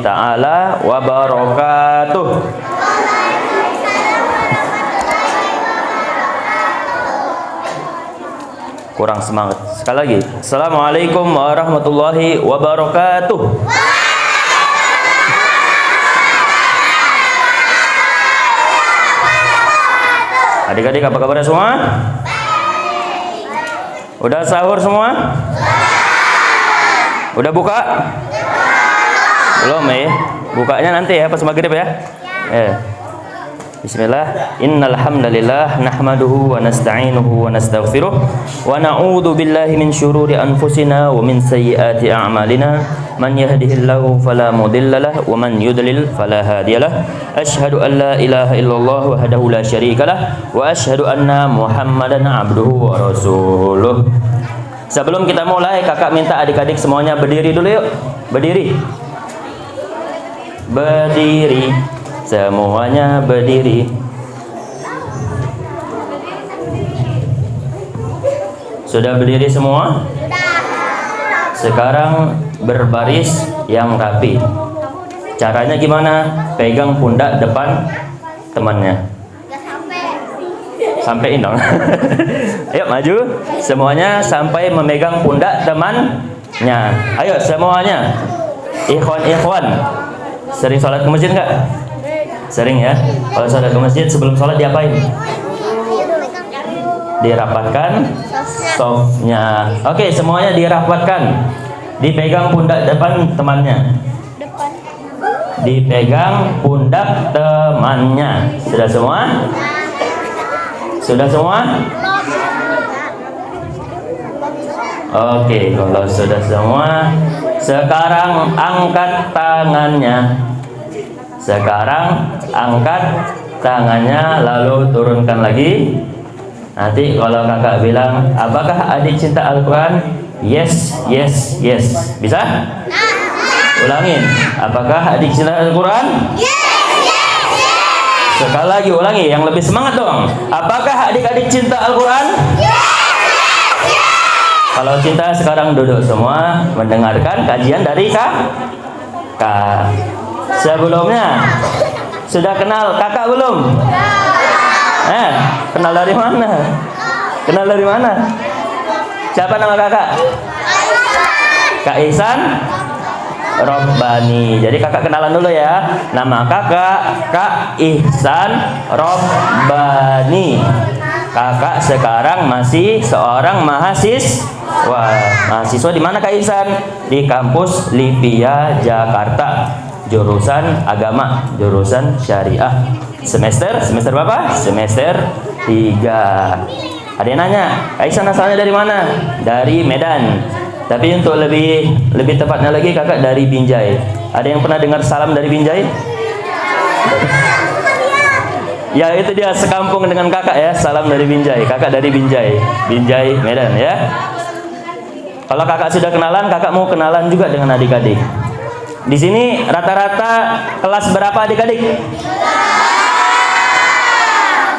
ta'ala wabarakatuh. Kurang semangat. Sekali lagi. Assalamualaikum warahmatullahi wabarakatuh. Adik-adik apa kabarnya semua? Udah sahur semua? Udah buka? Belum ya? Bukanya nanti ya pas maghrib ya. Bismillah. Innal hamdalillah nahmaduhu wa nasta'inuhu wa nastaghfiruh wa na'udzu billahi min syururi anfusina wa min sayyiati a'malina. Man yahdihillahu fala mudhillalah wa man yudlil fala hadiyalah. Asyhadu an la ilaha illallah wahdahu la syarikalah wa asyhadu anna Muhammadan abduhu wa rasuluh. Sebelum kita mulai, kakak minta adik-adik semuanya berdiri dulu yuk. Berdiri. Berdiri. Semuanya berdiri. Sudah berdiri semua? Sekarang berbaris yang rapi. Caranya gimana? Pegang pundak depan temannya. Sampein dong. Ayo maju. Semuanya sampai memegang pundak temannya. Ayo semuanya. Ikhwan. Sering sholat ke masjid nggak? Sering ya. Kalau sholat ke masjid sebelum sholat diapain? Dirapatkan softnya. Oke, semuanya dirapatkan. Dipegang pundak depan temannya. Dipegang pundak temannya. Sudah semua? Sudah semua? Oke, kalau sudah semua, sekarang angkat tangannya. Sekarang angkat tangannya, lalu turunkan lagi. Nanti kalau kakak bilang, apakah adik cinta Al-Quran? Yes, yes, yes. Bisa? Ulangin. Apakah adik cinta Al-Quran? Yes, yes, yes. Sekali lagi ulangi, yang lebih semangat dong. Apakah adik-adik cinta Al-Quran? Yes, yes, yes. Kalau cinta sekarang duduk semua mendengarkan kajian dari kakak. Sebelumnya sudah kenal kakak belum? Kenal dari mana? Kenal dari mana? Siapa nama kakak? Kak Ihsan Robbani. Jadi kakak kenalan dulu ya. Nama kakak Kak Ihsan Robbani. Kakak sekarang masih seorang mahasiswa. Mahasiswa di mana Kak Ihsan? Di kampus Livia Jakarta. Jurusan agama, jurusan syariah. Semester berapa? Semester 3. Ada yang nanya, Kak Ihsan asalnya dari mana? Dari Medan. Tapi untuk lebih tepatnya lagi kakak dari Binjai. Ada yang pernah dengar salam dari Binjai? Ya itu dia, sekampung dengan kakak ya. Salam dari Binjai. Kakak dari Binjai, Binjai Medan ya. Kalau kakak sudah kenalan, kakak mau kenalan juga dengan adik-adik. Di sini rata-rata kelas berapa adik-adik?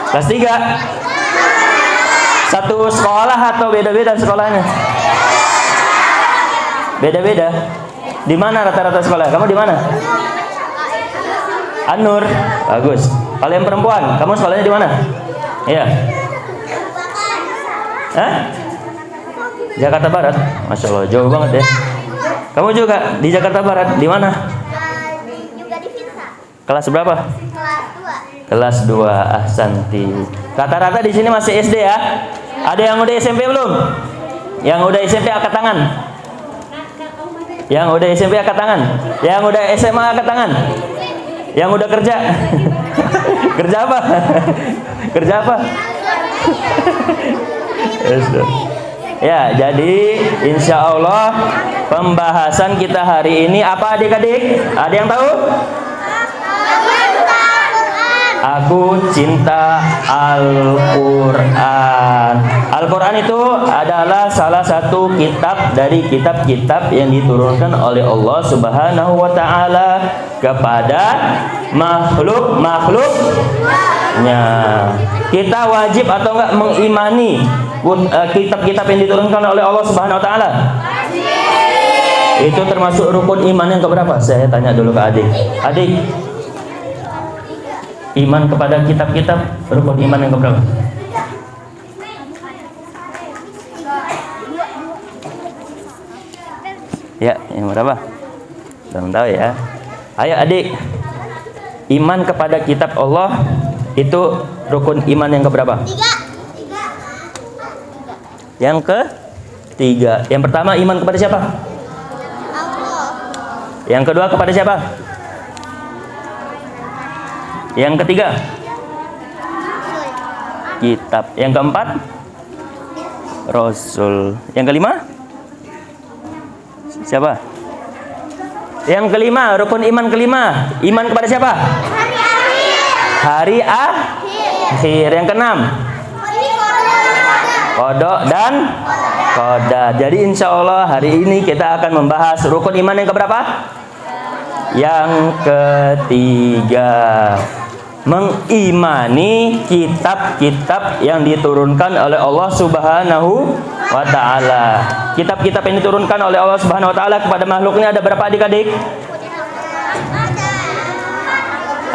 Kelas 3. Satu sekolah atau beda-beda sekolahnya? Beda-beda. Di mana rata-rata sekolah? Kamu di mana? An-Nur. Bagus. Kalau yang perempuan, kamu sekolahnya di mana? Iya. Jakarta Barat. Masya Allah, jauh banget ya. Kamu juga di Jakarta Barat, di mana? Juga di Vinsa. Kelas berapa? Kelas 2. Kelas 2, Ahsanti. Rata-rata di sini masih SD ya. Ada yang udah SMP belum? Yang udah SMP angkat tangan. Yang udah SMP angkat tangan. Yang udah SMA angkat tangan. Yang udah kerja. Kerja apa? Kerja apa? Ya, jadi insya Allah pembahasan kita hari ini apa adik-adik? Ada yang tahu? Aku cinta Al-Quran. Al-Quran itu adalah salah satu kitab dari kitab-kitab yang diturunkan oleh Allah Subhanahu wa Ta'ala kepada makhluk-makhluknya. Kita wajib atau enggak mengimani kitab-kitab yang diturunkan oleh Allah Subhanahu wa Ta'ala? Itu termasuk rukun iman yang keberapa? Saya tanya dulu ke adik. Adik, iman kepada kitab-kitab rukun iman yang keberapa? Ya, yang berapa? Belum tahu ya. Ayo adik, iman kepada kitab Allah itu rukun iman yang keberapa? Yang ketiga. Yang pertama iman kepada siapa? Yang kedua kepada siapa? Yang ketiga? Kitab. Yang keempat? Rasul. Yang kelima? Siapa? Yang kelima, rukun iman kelima. Iman kepada siapa? Hari akhir. Yang keenam? Kodok dan qadar. Jadi insya Allah hari ini kita akan membahas rukun iman yang keberapa? Yang ketiga. Mengimani kitab-kitab yang diturunkan oleh Allah Subhanahu wa ta'ala. Kitab-kitab yang diturunkan oleh Allah Subhanahu wa ta'ala kepada makhluknya ada berapa adik-adik?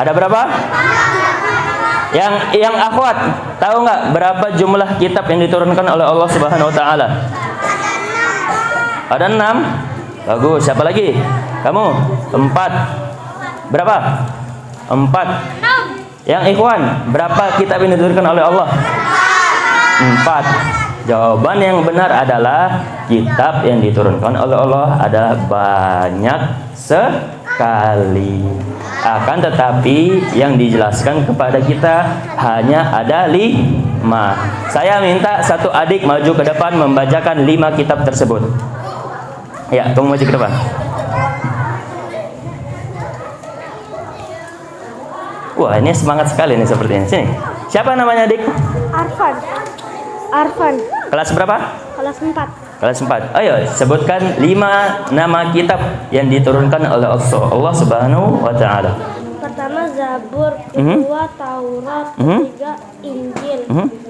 Ada berapa? Yang akhwat, tahu nggak berapa jumlah kitab yang diturunkan oleh Allah Subhanahu wa ta'ala? Ada 6. Bagus. Siapa lagi? Kamu? 4. Berapa? 4. Yang ikhwan, berapa kitab yang diturunkan oleh Allah? 4. Jawaban yang benar adalah kitab yang diturunkan oleh Allah adalah banyak sekali. Akan tetapi yang dijelaskan kepada kita hanya ada 5. Saya minta satu adik maju ke depan membacakan 5 kitab tersebut. Ya, tunggu maju ke depan. Wah, ini semangat sekali nih sepertinya. Sini. Siapa namanya adik? Arfan. Kelas berapa? Kelas 4. Kelas 4. Ayo, sebutkan 5 nama kitab yang diturunkan oleh Allah Subhanahu wa ta'ala. Pertama Zabur, kedua Taurat, ketiga Injil, keempat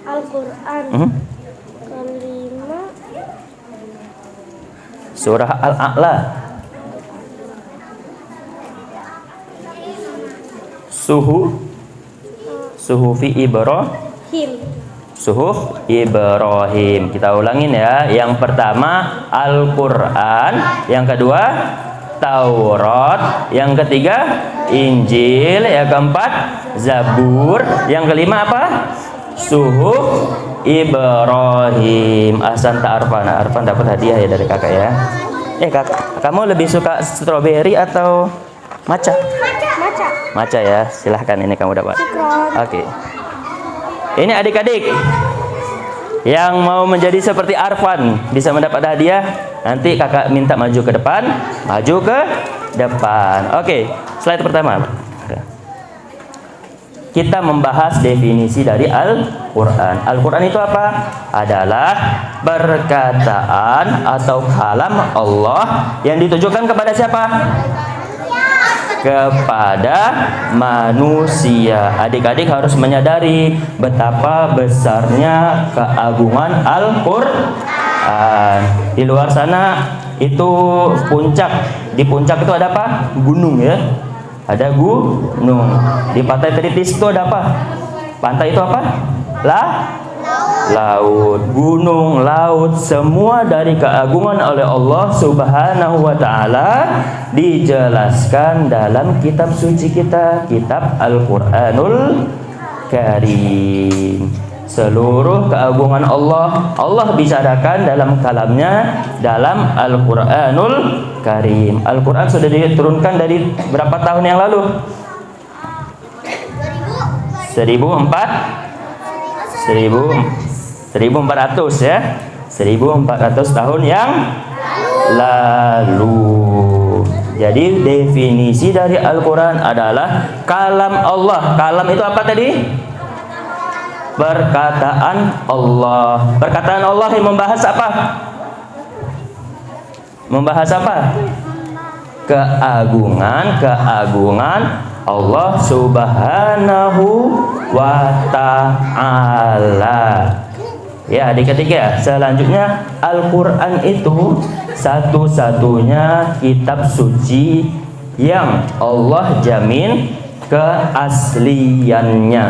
Al-Quran, kelima Surah Al-A'la, Suhufi Ibrahim. Suhuf Ibrahim. Kita ulangin ya. Yang pertama Al-Quran, yang kedua Taurat, yang ketiga Injil, yang keempat Zabur, yang kelima apa? Suhuf Ibrahim. Ahsanta Arfan. Arfan dapat hadiah ya dari kakak ya. Kak, kamu lebih suka stroberi atau maca? Maca ya. Silahkan, ini kamu dapat. Oke. Ini adik-adik yang mau menjadi seperti Arfan bisa mendapat hadiah. Nanti kakak minta maju ke depan. Maju ke depan. Oke, slide pertama. Kita membahas definisi dari Al-Quran. Al-Quran itu apa? Adalah perkataan atau kalam Allah yang ditujukan kepada siapa? Kepada manusia. Adik-adik harus menyadari betapa besarnya keagungan Al-Quran. Di luar sana itu puncak. Di puncak itu ada apa? Gunung ya. Ada gunung. Di pantai Tritis itu ada apa? Pantai itu apa? Laut. Gunung, laut, semua dari keagungan oleh Allah Subhanahu wa ta'ala dijelaskan dalam kitab suci kita, kitab Al-Quranul Karim. Seluruh keagungan Allah bicarakan dalam kalamnya, dalam Al-Quranul Karim. Al-Quran sudah diturunkan dari berapa tahun yang lalu? 1400 ya. 1400 tahun yang lalu. Jadi definisi dari Al-Quran adalah kalam Allah. Kalam itu apa tadi? Perkataan Allah. Perkataan Allah yang membahas apa? Membahas apa? Keagungan Allah Subhanahu wa ta'ala. Ya, adik-adik ya. Selanjutnya Al-Qur'an itu satu-satunya kitab suci yang Allah jamin keasliannya.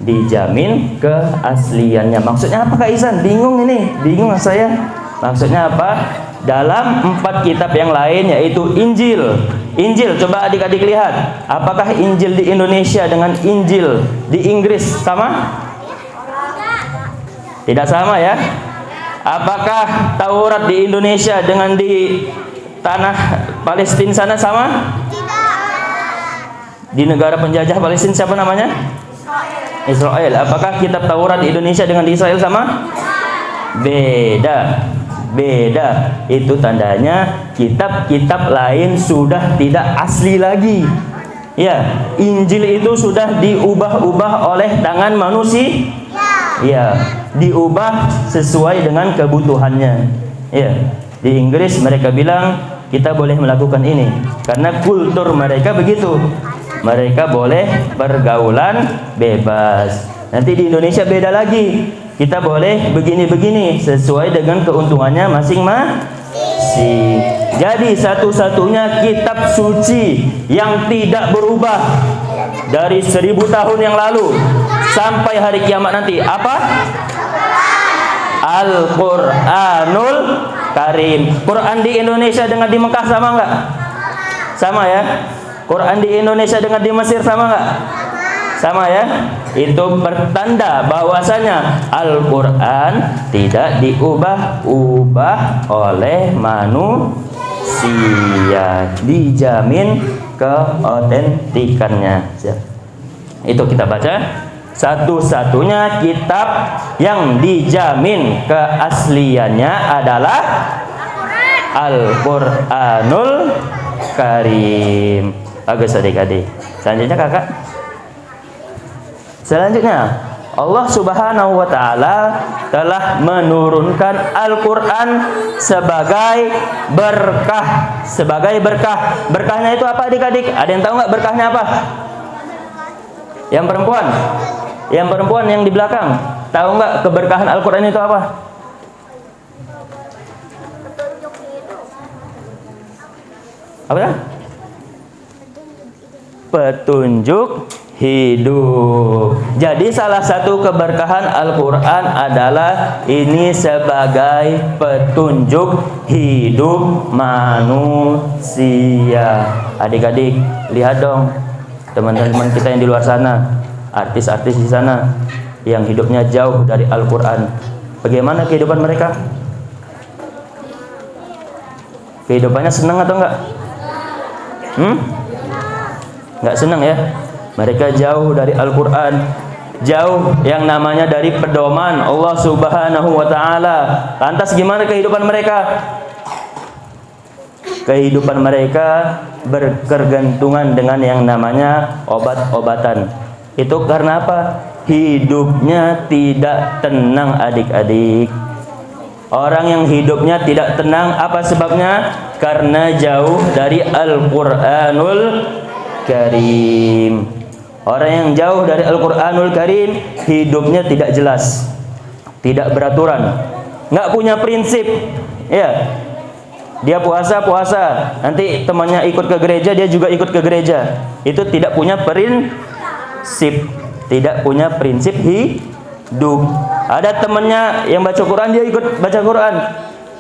Dijamin keasliannya. Maksudnya apa Kak Ihsan? Bingung ini. Bingung saya. Maksudnya apa? Dalam 4 kitab yang lain yaitu Injil. Injil, coba adik-adik lihat. Apakah Injil di Indonesia dengan Injil di Inggris sama? Tidak sama ya. Apakah Taurat di Indonesia dengan di tanah Palestina sana sama? Di negara penjajah Palestina siapa namanya? Israel. Apakah kitab Taurat di Indonesia dengan di Israel sama? Beda. Beda. Itu tandanya kitab-kitab lain sudah tidak asli lagi. Ya, Injil itu sudah diubah-ubah oleh tangan manusia. Ya, diubah sesuai dengan kebutuhannya. Ya, di Inggris mereka bilang kita boleh melakukan ini karena kultur mereka begitu. Mereka boleh pergaulan bebas. Nanti di Indonesia beda lagi. Kita boleh begini-begini sesuai dengan keuntungannya masing-masing. Jadi satu-satunya kitab suci yang tidak berubah dari 1000 tahun yang lalu sampai hari kiamat nanti apa? Al-Qur'anul Karim. Quran di Indonesia dengan di Mekah sama enggak? Sama ya. Quran di Indonesia dengan di Mesir sama enggak? Sama ya. Itu pertanda bahwasanya Al-Quran tidak diubah-ubah oleh manusia, dijamin keotentikannya. Itu kita baca. Satu-satunya kitab yang dijamin keasliannya adalah Al-Qur'anul Karim. Bagus adik-adik. Selanjutnya kakak. Selanjutnya Allah Subhanahu wa taala telah menurunkan Al-Qur'an sebagai berkah, sebagai berkah. Berkahnya itu apa adik-adik? Ada yang tahu nggak berkahnya apa? Yang perempuan. Yang perempuan yang di belakang. Tahu nggak keberkahan Al-Qur'an itu apa? Apa ya? Petunjuk hidup. Jadi salah satu keberkahan Al-Quran adalah ini sebagai petunjuk hidup manusia. Adik-adik, lihat dong teman-teman kita yang di luar sana, artis-artis di sana yang hidupnya jauh dari Al-Quran. Bagaimana kehidupan mereka? Kehidupannya senang atau enggak? Enggak senang ya. Mereka jauh dari Al-Quran, jauh yang namanya dari pedoman Allah Subhanahu wa ta'ala. Lantas gimana kehidupan mereka? Kehidupan mereka berkegantungan dengan yang namanya obat-obatan. Itu karena apa? Hidupnya tidak tenang adik-adik. Orang yang hidupnya tidak tenang, apa sebabnya? Karena jauh dari Al-Quranul Karim. Orang yang jauh dari Al-Quranul Karim, hidupnya tidak jelas, tidak beraturan, nggak punya prinsip. Ya, dia puasa, nanti temannya ikut ke gereja, dia juga ikut ke gereja. Itu tidak punya prinsip, tidak punya prinsip hidup. Ada temannya yang baca Quran, dia ikut baca Quran.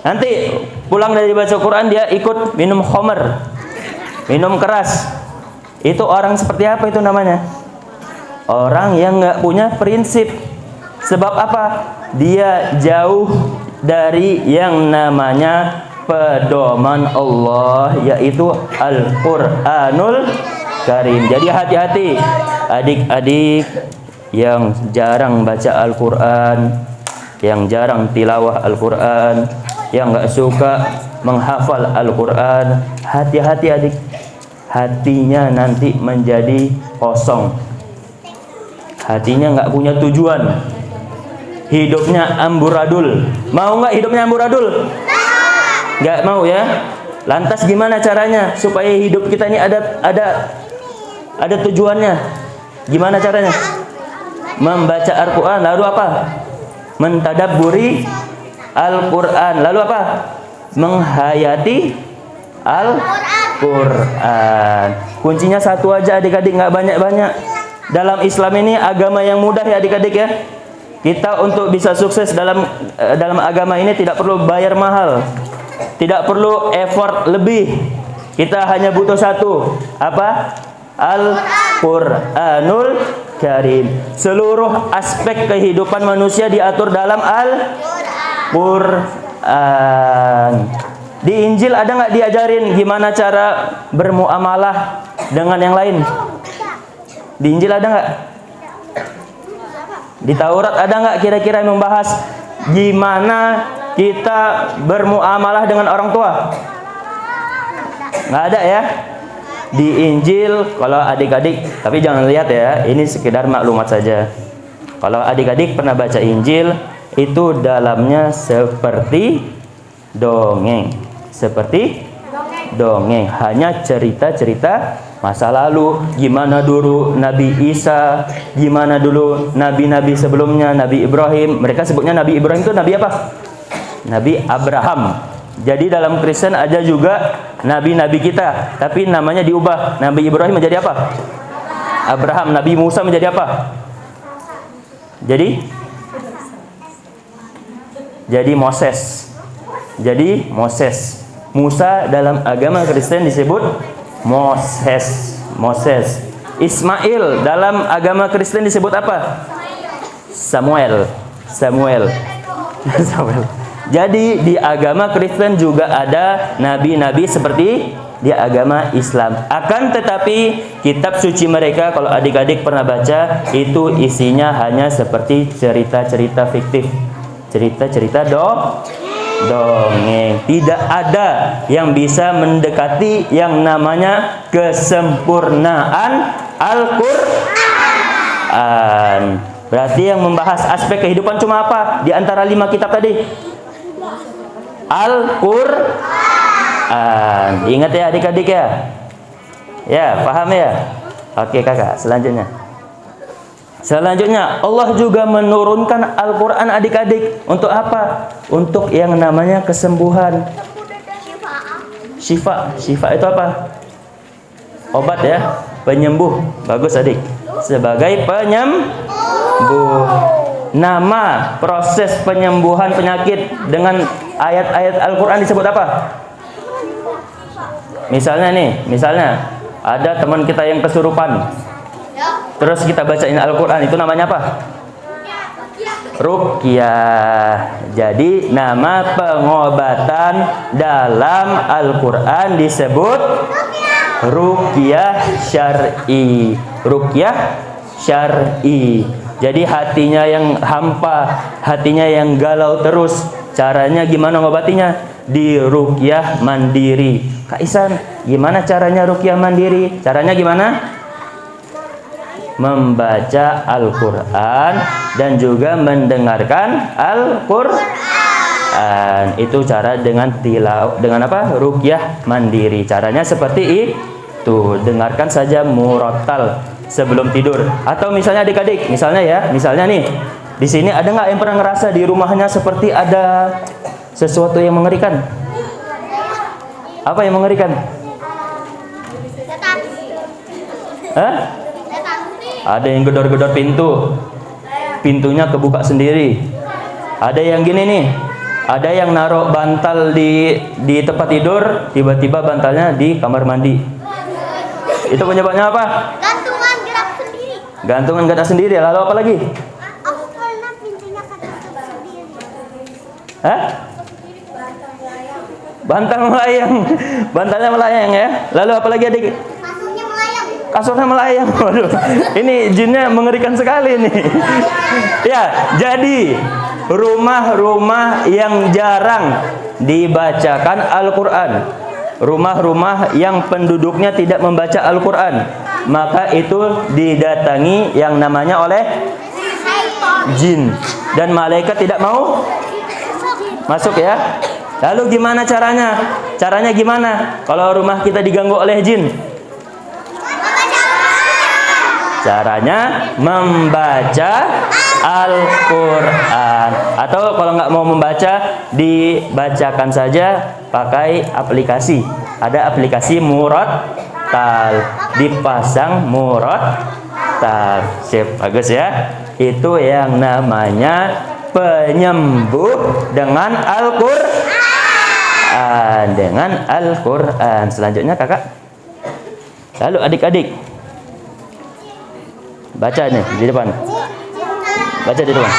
Nanti pulang dari baca Quran, dia ikut minum khamr, minum keras. Itu orang seperti apa itu namanya? Orang yang nggak punya prinsip. Sebab apa? Dia jauh dari yang namanya pedoman Allah, yaitu Al-Quranul Karim. Jadi hati-hati adik-adik yang jarang baca Al-Quran, yang jarang tilawah Al-Quran, yang nggak suka menghafal Al-Quran. Hati-hati adik. Hatinya nanti menjadi kosong. Hatinya nggak punya tujuan. Hidupnya amburadul. Mau nggak hidupnya amburadul? Nggak mau ya. Lantas gimana caranya supaya hidup kita ini ada tujuannya? Gimana caranya? Membaca Al-Quran. Lalu apa? mentadabburi Al-Quran. Lalu apa? Menghayati Al-Quran. Kuncinya satu aja adik-adik, nggak banyak-banyak. Dalam Islam ini agama yang mudah ya adik-adik ya. Kita untuk bisa sukses dalam agama ini tidak perlu bayar mahal, tidak perlu effort lebih. Kita hanya butuh satu, apa? Al-Quranul Karim. Seluruh aspek kehidupan manusia diatur dalam Al-Quran. Di Injil ada nggak diajarin gimana cara bermuamalah dengan yang lain? Di Injil ada nggak? Di Taurat ada nggak kira-kira yang membahas gimana kita bermuamalah dengan orang tua? Nggak ada ya. Di Injil, kalau adik-adik, tapi jangan lihat ya, ini sekedar maklumat saja. Kalau adik-adik pernah baca Injil, itu dalamnya seperti dongeng. Seperti dongeng, hanya cerita-cerita masa lalu, gimana dulu Nabi Isa, gimana dulu nabi-nabi sebelumnya, Nabi Ibrahim. Mereka sebutnya Nabi Ibrahim itu Nabi apa? Nabi Abraham. Jadi dalam Kristen ada juga nabi-nabi kita, tapi namanya diubah. Nabi Ibrahim menjadi apa? Abraham. Nabi Musa menjadi apa? Jadi Moses. Jadi Moses. Musa dalam agama Kristen disebut Moses. Ismail dalam agama Kristen disebut apa? Samuel. Jadi di agama Kristen juga ada nabi-nabi seperti di agama Islam. Akan tetapi kitab suci mereka, kalau adik-adik pernah baca, itu isinya hanya seperti cerita-cerita fiktif, cerita-cerita dongeng. Tidak ada yang bisa mendekati yang namanya kesempurnaan Al-Quran. Berarti yang membahas aspek kehidupan cuma apa? Di antara 5 kitab tadi, Al-Quran. Ingat ya adik-adik ya. Ya, paham ya? Oke kakak, selanjutnya Allah juga menurunkan Al-Quran adik-adik. Untuk apa? Untuk yang namanya kesembuhan. Syifa itu apa? Obat ya, penyembuh. Bagus adik. Sebagai penyembuh. Nama proses penyembuhan penyakit dengan ayat-ayat Al-Quran disebut apa? Misalnya ada teman kita yang kesurupan, terus kita bacain Al-Quran, itu namanya apa? Ruqyah. Jadi nama pengobatan dalam Al-Quran disebut ruqyah syar'i. Ruqyah syar'i. Jadi hatinya yang hampa, hatinya yang galau terus, caranya gimana ngobatinya? Di ruqyah mandiri. Kak Isan, gimana caranya ruqyah mandiri? Caranya gimana? Membaca Al-Quran dan juga mendengarkan Al-Quran. Itu cara dengan apa? Ruqyah mandiri. Caranya seperti itu. Dengarkan saja murattal sebelum tidur. Atau misalnya adik-adik, misalnya nih, di sini ada nggak yang pernah ngerasa di rumahnya seperti ada sesuatu yang mengerikan? Apa yang mengerikan? Hah? Ada yang gedor-gedor pintunya kebuka sendiri. Ada yang gini nih, ada yang naruh bantal di tempat tidur, tiba-tiba bantalnya di kamar mandi. Itu penyebabnya apa? Gantungan gerak sendiri. Lalu apa lagi? Aku pernah pintunya ketutup sendiri. Hah? Bantalnya melayang ya. Lalu apa lagi adik? Kasurnya melayang. Waduh, ini jinnya mengerikan sekali nih. Ya, jadi rumah-rumah yang jarang dibacakan Al-Quran, rumah-rumah yang penduduknya tidak membaca Al-Quran, maka itu didatangi yang namanya oleh jin, dan malaikat tidak mau masuk ya. Lalu gimana caranya? Caranya gimana kalau rumah kita diganggu oleh jin? Caranya membaca Al-Quran. Atau kalau nggak mau membaca, dibacakan saja pakai aplikasi. Ada aplikasi Murattal, dipasang Murattal. Sip, bagus ya. Itu yang namanya penyembuh dengan Al-Qur'an. Dengan Al-Qur'an. Selanjutnya kakak. Lalu adik-adik baca nih di depan. Baca di depan.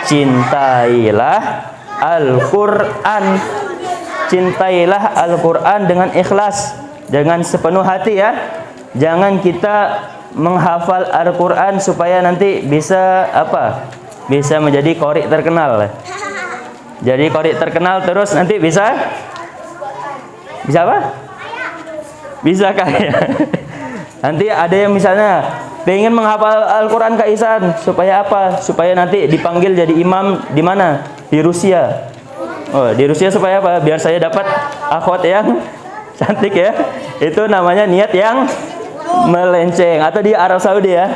Cintailah Al-Qur'an. Cintailah Al-Qur'an dengan ikhlas, dengan sepenuh hati ya. Jangan kita menghafal Al-Qur'an supaya nanti bisa apa? Bisa menjadi qori terkenal. Jadi qori terkenal terus nanti bisa apa? Bisa kaya. Nanti ada yang misalnya pengen menghafal Al-Qur'an Kak Ihsan supaya apa? Supaya nanti dipanggil jadi imam di mana? Di Rusia. Oh, di Rusia supaya apa? Biar saya dapat akhwat yang cantik ya. Itu namanya niat yang melenceng. Atau di Arab Saudi ya.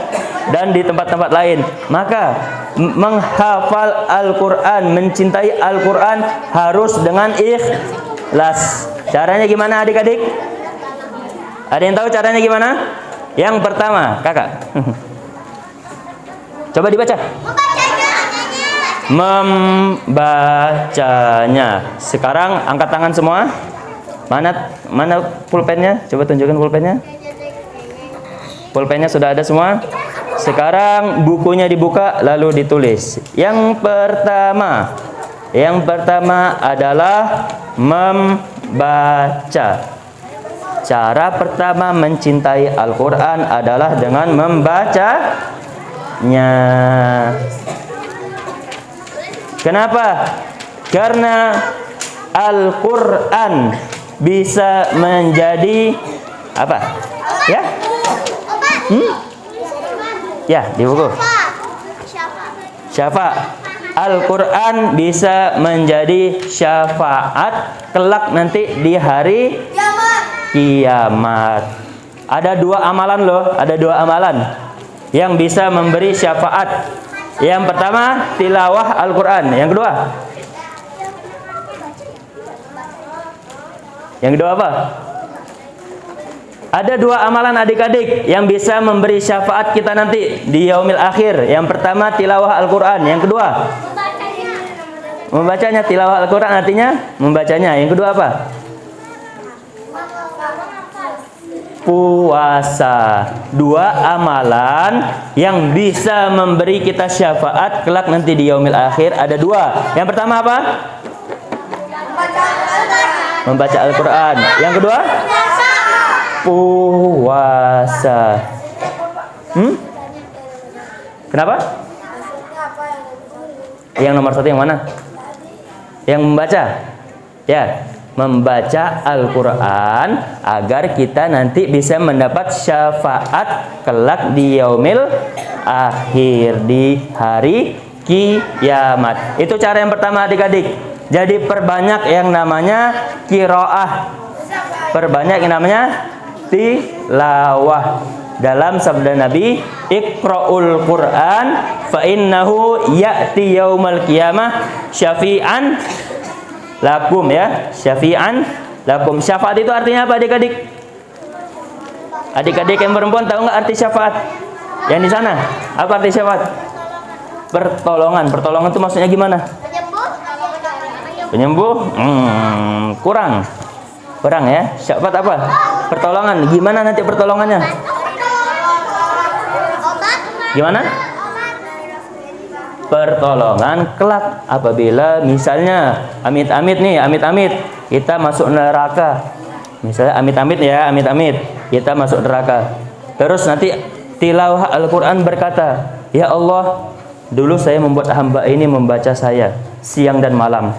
Dan di tempat-tempat lain. Maka menghafal Al-Qur'an, mencintai Al-Qur'an harus dengan ikhlas. Caranya gimana adik-adik? Ada yang tahu caranya gimana? Yang pertama, kakak. Coba dibaca. Membacanya. Sekarang angkat tangan semua. Mana pulpennya? Coba tunjukkan pulpennya. Pulpennya sudah ada semua. Sekarang bukunya dibuka lalu ditulis. Yang pertama adalah membaca. Cara pertama mencintai Al-Qur'an adalah dengan membacanya. Kenapa? Karena Al-Qur'an bisa menjadi apa? Ya? Ya, di buku. Syafaat. Al-Qur'an bisa menjadi syafaat kelak nanti di hari kiamat. Ada 2 amalan loh, ada 2 amalan yang bisa memberi syafaat. Yang pertama tilawah Al-Qur'an, yang kedua apa? Ada 2 amalan adik-adik yang bisa memberi syafaat kita nanti di yaumil akhir. Yang pertama tilawah Al-Qur'an, yang kedua membacanya. Tilawah Al-Qur'an artinya membacanya. Yang kedua apa? Puasa. 2 amalan yang bisa memberi kita syafaat kelak nanti di yaumil akhir. Ada 2. Yang pertama apa? Membaca Al-Qur'an. Yang kedua? Puasa. Kenapa? Yang nomor 1 yang mana? Yang membaca. Ya, membaca Al-Qur'an agar kita nanti bisa mendapat syafaat kelak di yaumil akhir, di hari kiamat. Itu cara yang pertama adik-adik. Jadi perbanyak yang namanya qiraah. Perbanyak yang namanya tilawah. Dalam sabda Nabi, Iqra'ul Qur'an fa innahu ya'ti yaumal qiyamah syafi'an lakum ya. Syafi'an lakum. Syafaat itu artinya apa adik-adik? Adik-adik yang perempuan tahu nggak arti syafaat? Yang di sana, apa arti syafaat? Pertolongan. Pertolongan itu maksudnya gimana? Penyembuh? Kurang ya. Syafaat apa? Pertolongan. Gimana nanti pertolongannya? Gimana? Pertolongan kelak apabila misalnya amit-amit kita masuk neraka. Misalnya amit-amit kita masuk neraka. Terus nanti tilawah Al-Qur'an berkata, "Ya Allah, dulu saya membuat hamba ini membaca saya siang dan malam.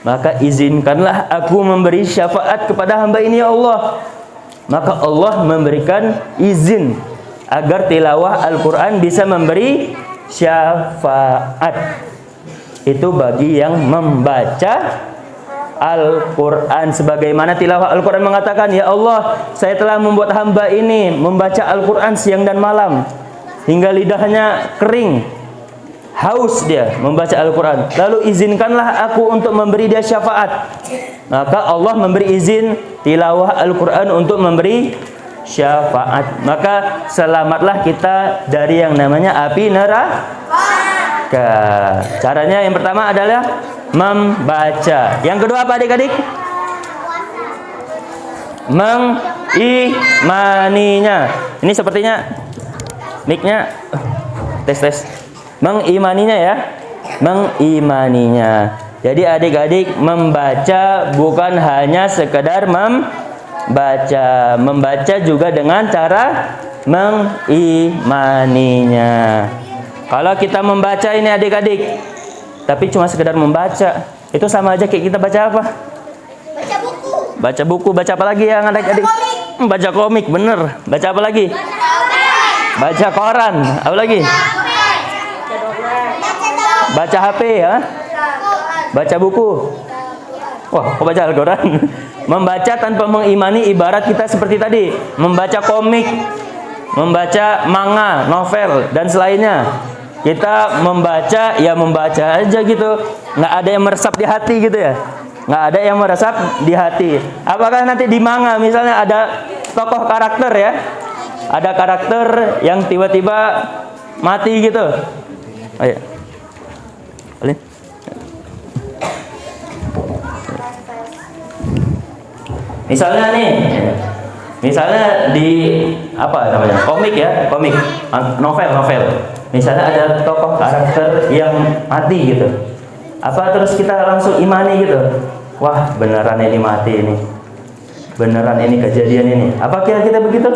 Maka izinkanlah aku memberi syafaat kepada hamba ini ya Allah." Maka Allah memberikan izin agar tilawah Al-Qur'an bisa memberi syafaat. Itu bagi yang membaca Al-Qur'an. Sebagaimana tilawah Al-Qur'an mengatakan, "Ya Allah, saya telah membuat hamba ini membaca Al-Qur'an siang dan malam hingga lidahnya kering, haus dia membaca Al-Quran. Lalu izinkanlah aku untuk memberi dia syafaat. Maka Allah memberi izin tilawah Al-Quran untuk memberi syafaat. Maka selamatlah kita dari yang namanya api neraka. Caranya yang pertama adalah membaca. Yang kedua apa adik-adik? Mengimaninya. Ini sepertinya mic-nya tes. Mengimaninya ya. Mengimaninya. Jadi adik-adik membaca bukan hanya sekedar membaca. Membaca juga dengan cara mengimaninya. Kalau kita membaca ini adik-adik, tapi cuma sekedar membaca, itu sama aja kayak kita baca apa? Baca buku. Baca buku, baca apa lagi yang adik-adik? Baca komik, bener. Baca apa lagi? Baca koran, apa lagi? Baca HP ya? Baca buku. Wah, kok baca Al-Quran? Membaca tanpa mengimani ibarat kita seperti tadi membaca komik, membaca manga, novel dan selainnya. Kita membaca ya membaca aja gitu, nggak ada yang meresap di hati gitu ya, nggak ada yang meresap di hati. Apakah nanti di manga misalnya ada tokoh karakter ya, ada karakter yang tiba-tiba mati gitu? Ayo, Alin. Misalnya nih, misalnya di apa namanya komik ya, komik, novel. Misalnya ada tokoh karakter yang mati gitu. Apa terus kita langsung imani gitu? Wah beneran ini mati ini, beneran ini kejadian ini. Apa kira-kira begitu?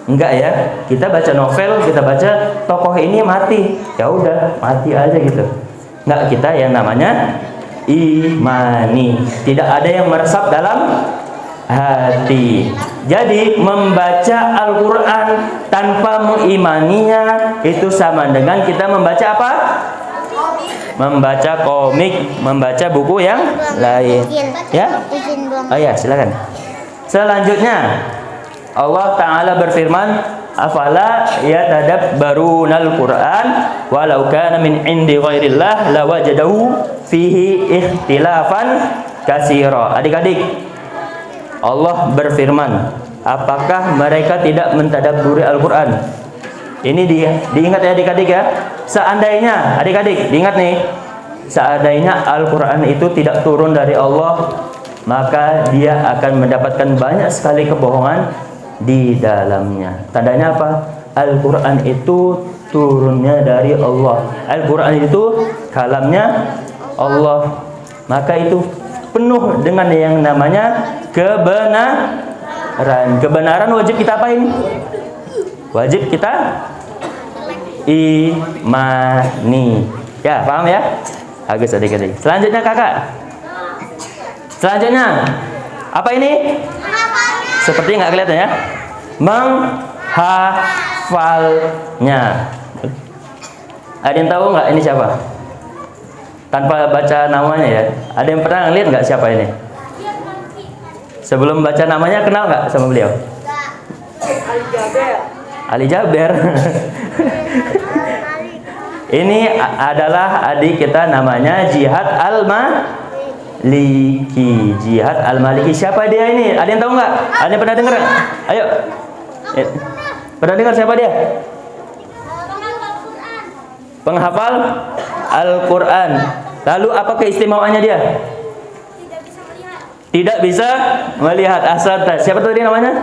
Enggak ya. Kita baca novel, kita baca tokoh ini mati, ya udah mati aja gitu. Enggak, kita yang namanya imani. Tidak ada yang meresap dalam hati. Jadi membaca Al-Quran tanpa mengimaninya itu sama dengan kita membaca apa? Membaca komik, membaca buku yang lain. Ya? Oh ya, silakan. Selanjutnya Allah Ta'ala berfirman, afala yatadabbarunal Qur'an walau kana min indi ghairillah lawajadahu fihi ikhtilafan katsira. Adik-adik, Allah berfirman, apakah mereka tidak mentadabburi Al-Quran? Ini diingat ya adik-adik ya. Seandainya, adik-adik diingat nih, seandainya Al-Quran itu tidak turun dari Allah, maka dia akan mendapatkan banyak sekali kebohongan di dalamnya. Tandanya apa? Al-Quran itu turunnya dari Allah. Al-Quran itu kalamnya Allah. Maka itu penuh dengan yang namanya kebenaran. Kebenaran wajib kita apain? Wajib kita imani. Ya, paham ya? Bagus adik-adik. Selanjutnya kakak. Selanjutnya apa ini? Seperti nggak kelihatan ya? Menghafalnya. Ada yang tahu nggak ini siapa? Tanpa baca namanya ya. Ada yang pernah lihat nggak siapa ini? Sebelum baca namanya kenal nggak sama beliau? Ali Jaber. Ini adalah adik kita namanya Jihad Al-Maliki. Jihad Al-Maliki. Siapa dia ini? Ada yang tahu nggak? Ada yang pernah dengar? Ayo. Pernah dengar siapa dia? Penghafal Al-Quran. Lalu apa keistimewaannya dia? Tidak bisa melihat. Asal siapa tadi namanya?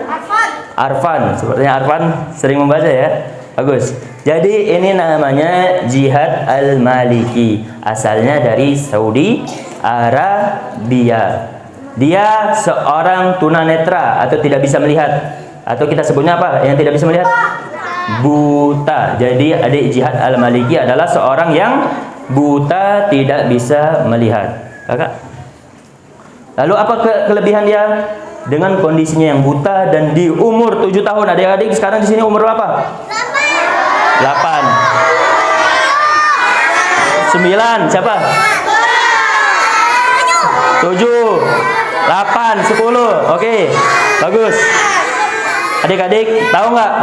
Arfan. Sepertinya Arfan sering membaca ya. Bagus. Jadi ini namanya Jihad Al-Maliki. Asalnya dari Saudi Arabia. Dia seorang tunanetra atau tidak bisa melihat. Atau kita sebutnya apa? Yang tidak bisa melihat? Buta. Jadi adik Jihad Al-Maliki adalah seorang yang buta, tidak bisa melihat. Kakak? Lalu apa kelebihan dia? Dengan kondisinya yang buta dan di umur 7 tahun. Adik-adik sekarang di sini umur berapa? 8. 9. Siapa? 7. 8. 10. Oke. Bagus. Adik-adik tahu nggak?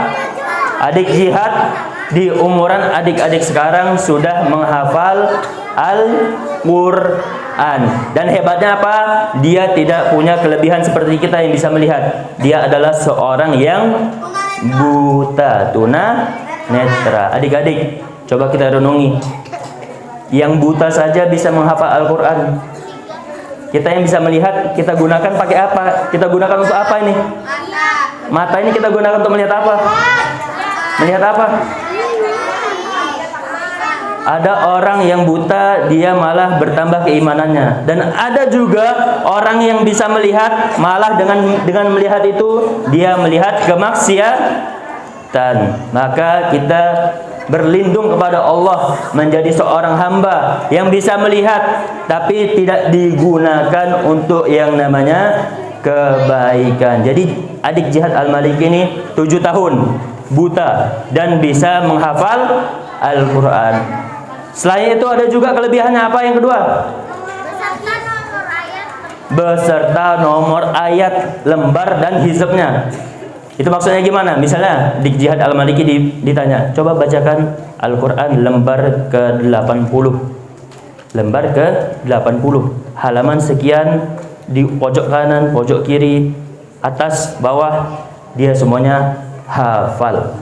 Adik Jihad di umuran adik-adik sekarang sudah menghafal Al-Quran. Dan hebatnya apa? Dia tidak punya kelebihan seperti kita yang bisa melihat. Dia adalah seorang yang buta, tuna netra. Adik-adik, coba kita renungi. Yang buta saja bisa menghafal Al-Quran. Kita yang bisa melihat, kita gunakan pakai apa? Kita gunakan untuk apa ini? Mata ini kita gunakan untuk melihat apa? Melihat apa? Ada orang yang buta, dia malah bertambah keimanannya. Dan ada juga orang yang bisa melihat, malah dengan melihat itu dia melihat kemaksiatan. Maka kita berlindung kepada Allah menjadi seorang hamba yang bisa melihat tapi tidak digunakan untuk yang namanya kebaikan. Jadi adik Jihad Al-Maliki ini 7 tahun buta dan bisa menghafal Al-Quran. Selain itu ada juga kelebihannya apa yang kedua? Beserta nomor ayat, lembar dan hizabnya. Itu maksudnya gimana? Misalnya di Jihad Al-Maliki ditanya, coba bacakan Al-Quran lembar ke-80. Lembar ke-80. Halaman sekian, di pojok kanan, pojok kiri, atas, bawah, dia semuanya hafal.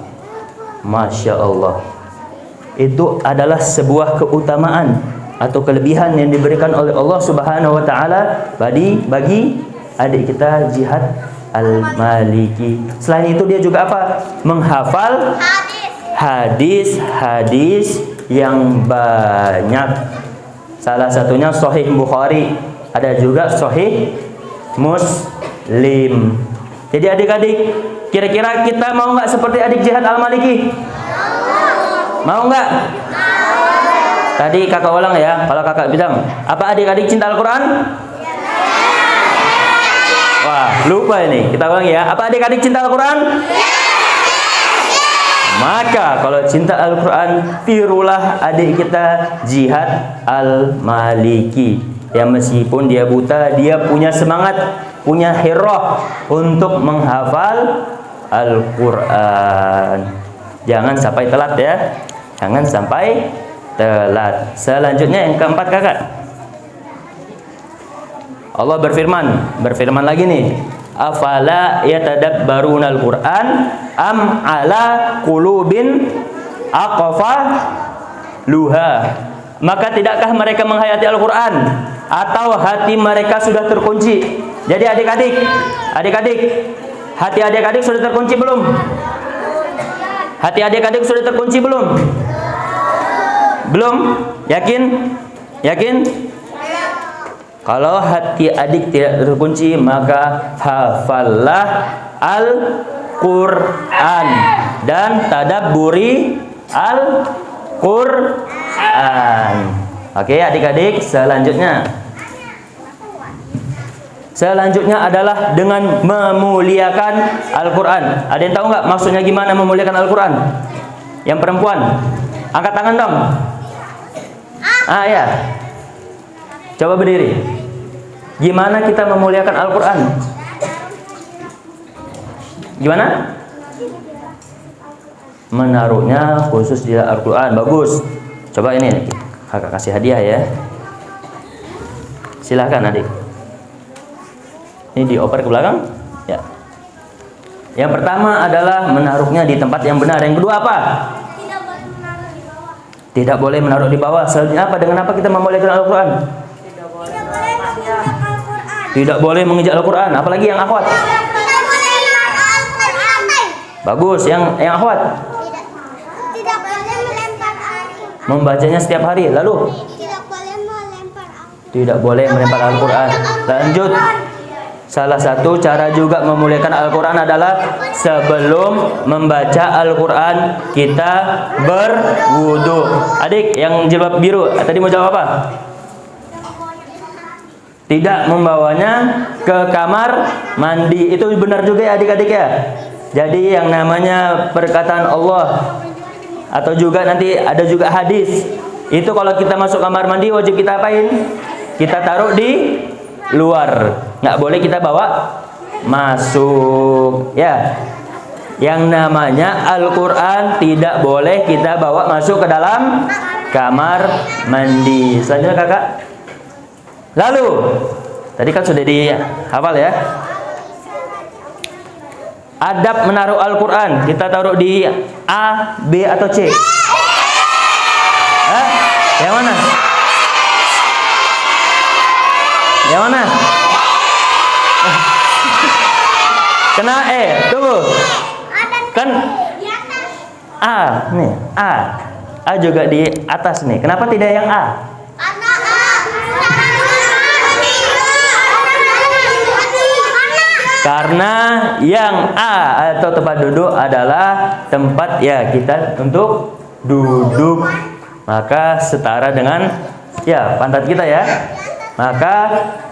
Masya Allah. Itu adalah sebuah keutamaan atau kelebihan yang diberikan oleh Allah Subhanahu wa taala bagi adik kita Jihad Al-Maliki. Selain itu dia juga apa? Menghafal hadis yang banyak. Salah satunya Sahih Bukhari, ada juga Sahih Muslim. Jadi adik-adik, kira-kira kita mau nggak seperti adik Jihad Al-Maliki? Mau nggak? Tadi kakak ulang ya. Kalau kakak bilang, apa adik-adik cinta Al-Quran? Wah, lupa ini. Kita ulang ya. Apa adik-adik cinta Al-Quran? Maka kalau cinta Al-Quran, tirulah adik kita Jihad Al-Maliki. Ya meskipun dia buta, dia punya semangat, punya hirah untuk menghafal Al-Quran. Jangan sampai telat ya. Jangan sampai telat. Selanjutnya yang keempat kakak. Allah berfirman lagi nih. Afala yatadabbaruna al-Qur'an am ala qulubin aqfaluha. Maka tidakkah mereka menghayati Al-Qur'an atau hati mereka sudah terkunci? Jadi adik-adik, hati adik-adik sudah terkunci belum? Hati adik-adik sudah terkunci belum? Belum? Yakin? Kalau hati adik tidak terkunci, maka hafallah Al-Quran dan tadabburi Al-Quran. Oke adik-adik, Selanjutnya adalah dengan memuliakan Al-Quran. Ada yang tahu nggak maksudnya gimana memuliakan Al-Quran? Yang perempuan, angkat tangan dong. Ya, coba berdiri. Gimana kita memuliakan Al-Quran? Gimana? Menaruhnya khusus di Al-Quran. Bagus. Coba ini kakak kasih hadiah ya. Silahkan adik. Ini dioper ke belakang ya. Yang pertama adalah menaruhnya di tempat yang benar. Yang kedua apa? Tidak boleh menaruh di bawah. Selanjutnya apa? Dengan apa kita memuliakan Al-Quran? Tidak boleh menginjak Al-Quran. Apalagi yang akhwat? Bagus. Yang akhwat? Tidak boleh melempar air. Membacanya setiap hari. Lalu? Tidak boleh melempar Al-Quran. Lanjut. Salah satu cara juga memuliakan Al-Quran adalah sebelum membaca Al-Quran kita berwudu. Adik yang jilbab biru tadi mau jawab apa? Tidak membawanya ke kamar mandi. Itu benar juga ya adik-adik ya. Jadi yang namanya perkataan Allah atau juga nanti ada juga hadis. Itu kalau kita masuk kamar mandi wajib kita apain? Kita taruh di luar, nggak boleh kita bawa masuk ya. yang namanya Al-Quran tidak boleh kita bawa masuk ke dalam kamar mandi. Selanjutnya kakak. Lalu, tadi kan sudah dihafal ya. Adab menaruh Al-Quran, kita taruh di A, B atau C? Hah? Yang mana? Yang mana? Kena E, tunggu. Kan A, nih A. A juga di atas nih. Kenapa tidak yang A? Karena yang A atau tempat duduk adalah tempat ya kita untuk duduk. Maka setara dengan ya pantat kita ya. Maka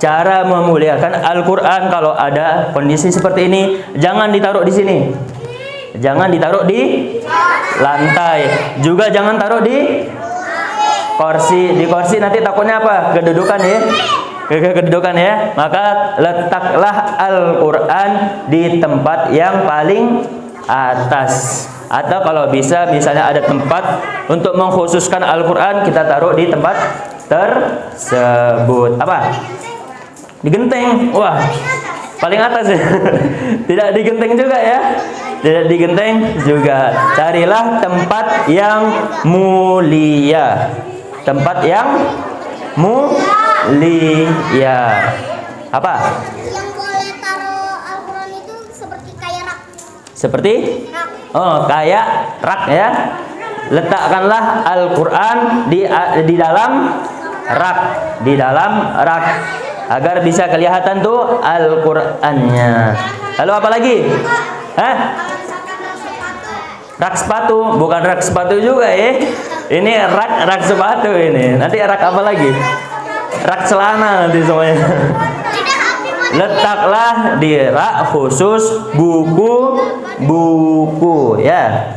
cara memuliakan Al-Quran kalau ada kondisi seperti ini, jangan ditaruh di sini. Jangan ditaruh di lantai. Juga jangan taruh di kursi. Di kursi nanti takutnya apa? Kedudukan ya. Kedudukan ya. Maka letaklah Al-Quran di tempat yang paling atas. Atau kalau bisa misalnya ada tempat untuk mengkhususkan Al-Quran, kita taruh di tempat tersebut. Apa? Di genteng. Wah, paling atas ya. Tidak di genteng juga ya. Tidak di genteng juga. Carilah tempat yang mulia. Tempat yang mulia. Apa? Yang boleh taruh Al-Quran itu seperti kayak rak. Seperti? Rak. Oh, kayak rak ya. Letakkanlah Al-Quran di dalam rak, di dalam rak agar bisa kelihatan tuh Al-Qurannya. Lalu apa lagi? Hah? Rak sepatu, bukan rak sepatu juga ya. Ini rak sepatu ini. Nanti rak apa lagi? Rak celana nanti semuanya. Letaklah di rak khusus buku-buku ya.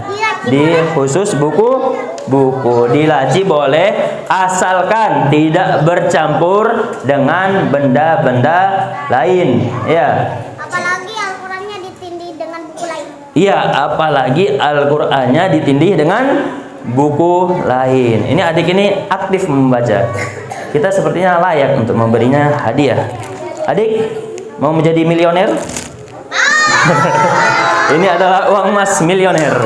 Di khusus buku-buku. Di laci boleh asalkan tidak bercampur dengan benda-benda lain ya. Apalagi Al-Qurannya ditindih dengan buku lain. Iya, apalagi Al-Qurannya ditindih dengan buku lain. Ini adik ini aktif membaca. Kita sepertinya layak untuk memberinya hadiah. Adik, mau menjadi milioner? Ini adalah uang emas milioner.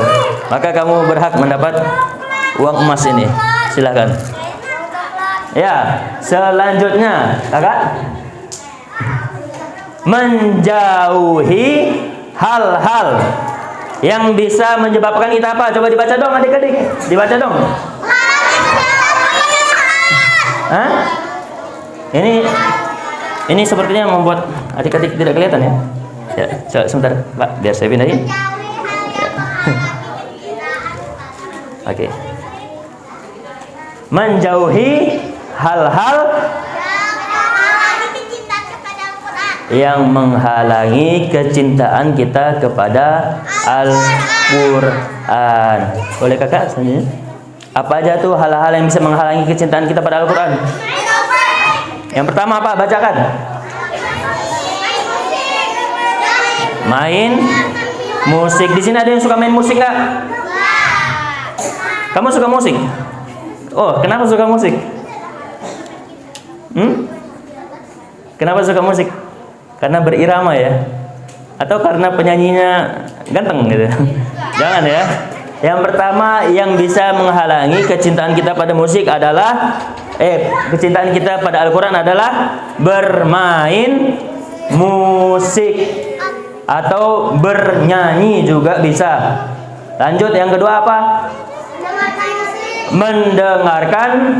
Maka kamu berhak mendapat uang emas ini. Silakan. Ya, selanjutnya, kakak. Menjauhi hal-hal yang bisa menyebabkan kita apa? Coba dibaca dong adik-adik. Dibaca dong. Hah? Ini sepertinya membuat adik-adik tidak kelihatan ya. Ya, coba sebentar, Pak, biar saya pindahin. Ya. Oke. Menjauhi hal-hal yang menghalangi kecintaan kita kepada Al-Quran. Boleh kakak selanjutnya? Apa aja tuh hal-hal yang bisa menghalangi kecintaan kita pada Al-Quran? Yang pertama apa? Bacakan. Main musik. Di sini ada yang suka main musik nggak? Kamu suka musik? Oh, kenapa suka musik? Kenapa suka musik? Karena berirama ya? Atau karena penyanyinya ganteng gitu? Jangan ya. Yang pertama yang bisa menghalangi kecintaan kita pada musik adalah kecintaan kita pada Al-Quran adalah bermain musik atau bernyanyi juga bisa. Lanjut, yang kedua apa? Mendengarkan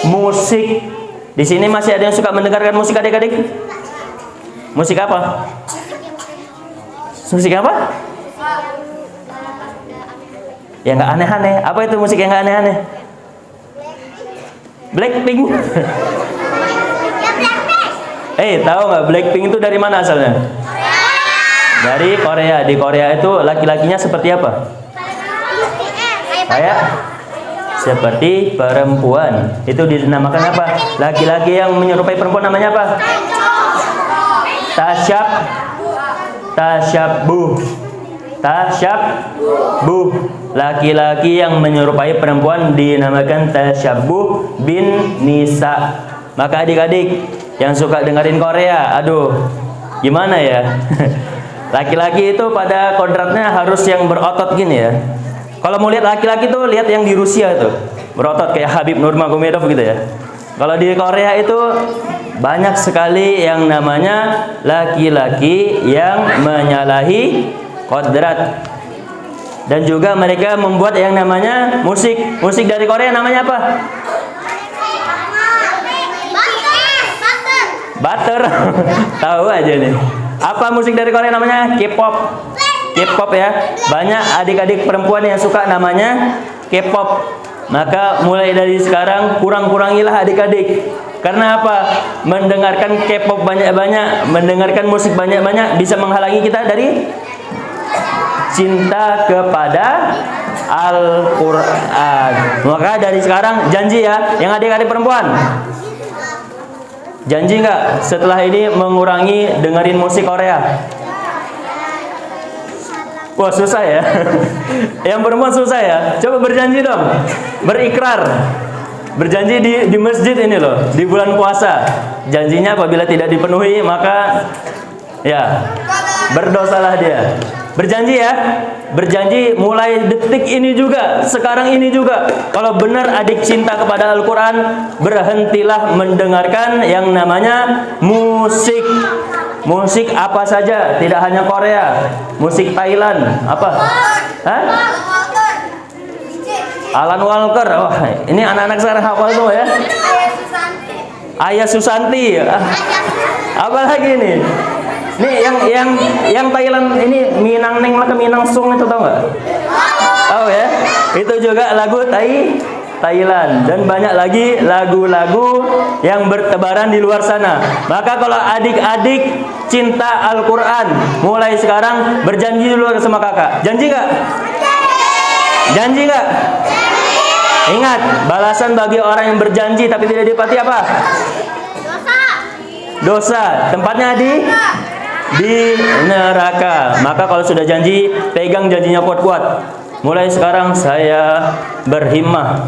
musik. Di sini masih ada yang suka mendengarkan musik adik-adik? Musik apa? Musik apa? Ya nggak aneh-aneh. Apa itu musik yang nggak aneh-aneh? Blackpink. Tahu nggak Blackpink itu dari mana asalnya? Dari Korea. Di Korea itu laki-lakinya seperti apa? Kayak seperti perempuan. Itu dinamakan apa? Laki-laki yang menyerupai perempuan namanya apa? Tasyabuh. Tasyabuh. Laki-laki yang menyerupai perempuan dinamakan tasyabuh bin nisa. Maka adik-adik yang suka dengerin Korea, aduh, gimana ya? Laki-laki itu pada kodratnya harus yang berotot gini ya. Kalau mau lihat laki-laki tuh lihat yang di Rusia tuh, berotot kayak Habib Nurmagomedov gitu ya. Kalau di Korea itu banyak sekali yang namanya laki-laki yang menyalahi kodrat. Dan juga mereka membuat yang namanya musik. Musik dari Korea namanya apa? Butter. Tahu aja nih. Apa musik dari Korea namanya? K-pop. K-pop ya. Banyak adik-adik perempuan yang suka namanya K-pop. Maka mulai dari sekarang kurang-kurangilah adik-adik. Karena apa? Mendengarkan K-pop banyak-banyak, mendengarkan musik banyak-banyak bisa menghalangi kita dari cinta kepada Al-Quran. Maka dari sekarang janji ya, yang adik-adik perempuan, janji nggak setelah ini mengurangi dengerin musik Korea? Wah susah ya. Yang perempuan susah ya. Coba berjanji dong, berikrar, berjanji di masjid ini loh, di bulan puasa. Janjinya apabila tidak dipenuhi maka ya berdosalah dia. Berjanji ya, berjanji mulai detik ini juga, sekarang ini juga. Kalau benar adik cinta kepada Al-Quran, berhentilah mendengarkan yang namanya musik. Musik apa saja, tidak hanya Korea. Musik Thailand, apa? Hah? Alan Walker. Wah, ini anak-anak sekarang hafal semua ya. Ayah Susanti. Apa lagi nih? Nih yang Thailand ini Minang Neng maka Minang Sung itu tahu nggak? Tahu ya? Itu juga lagu Thailand dan banyak lagi lagu-lagu yang bertebaran di luar sana. Maka kalau adik-adik cinta Al-Quran, mulai sekarang berjanji dulu sama kakak. Janji nggak? Janji nggak? Ingat, balasan bagi orang yang berjanji tapi tidak dipati apa? Dosa. Tempatnya di neraka. Maka kalau sudah janji, pegang janjinya kuat-kuat. Mulai sekarang saya berhimmah,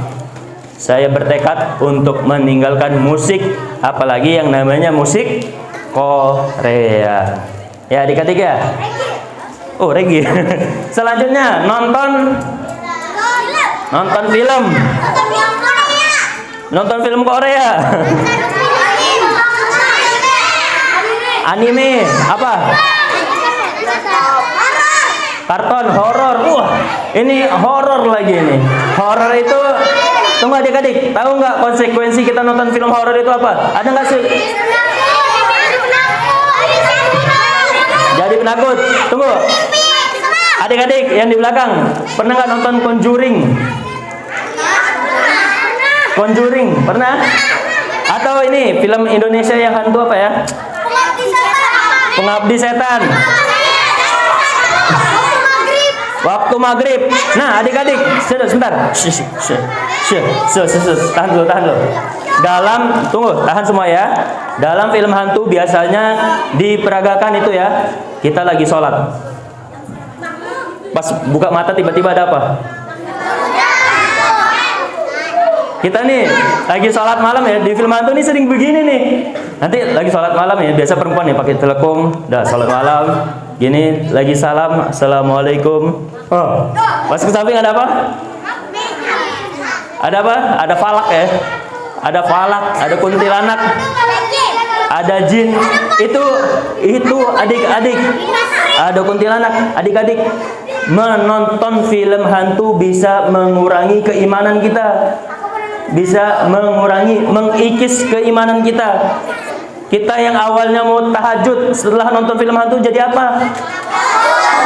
saya bertekad untuk meninggalkan musik, apalagi yang namanya musik Korea. Ya adik-adik ya. Oh reggae. Selanjutnya nonton film. Nonton film Korea. Anime apa? Karton horor. Ini horor lagi nih. Horor itu, tunggu adik-adik, tahu nggak konsekuensi kita nonton film horor itu apa? Ada nggak sih? Jadi penakut. Tunggu. Adik-adik yang di belakang, pernah nggak nonton Conjuring? Conjuring, pernah? Atau ini film Indonesia yang hantu apa ya? Pengabdi Setan. Waktu maghrib. Nah adik-adik, sebentar. Tahan dulu. Tahan semua ya. Dalam film hantu biasanya diperagakan itu ya. Kita lagi sholat. Pas buka mata tiba-tiba ada apa? Kita nih lagi sholat malam ya, di film hantu nih sering begini nih. Nanti lagi sholat malam ya, biasa perempuan nih pakai telekom, dah sholat malam, gini lagi salam, assalamualaikum. Oh, pas ke samping ada apa? Ada apa? Ada falak ya, ada falak, ada kuntilanak, ada jin. Itu adik-adik, ada kuntilanak, adik-adik. Menonton film hantu bisa mengurangi keimanan kita, bisa mengikis keimanan kita. Kita yang awalnya mau tahajud, setelah nonton film hantu jadi apa?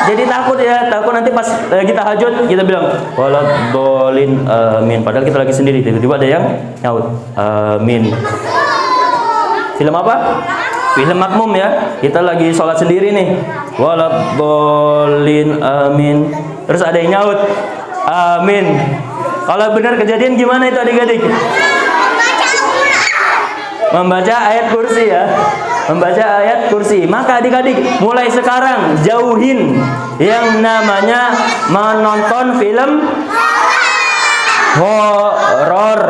Jadi takut ya, takut nanti pas kita tahajud kita bilang waladhdallin amin, padahal kita lagi sendiri, tiba-tiba ada yang nyaut amin. Film apa? Film makmum ya. Kita lagi sholat sendiri nih, waladhdallin amin, terus ada yang nyaut amin. Kalau benar kejadian gimana itu adik-adik? Membaca ayat kursi ya. membaca ayat kursi. Maka adik-adik mulai sekarang jauhin yang namanya menonton film horor.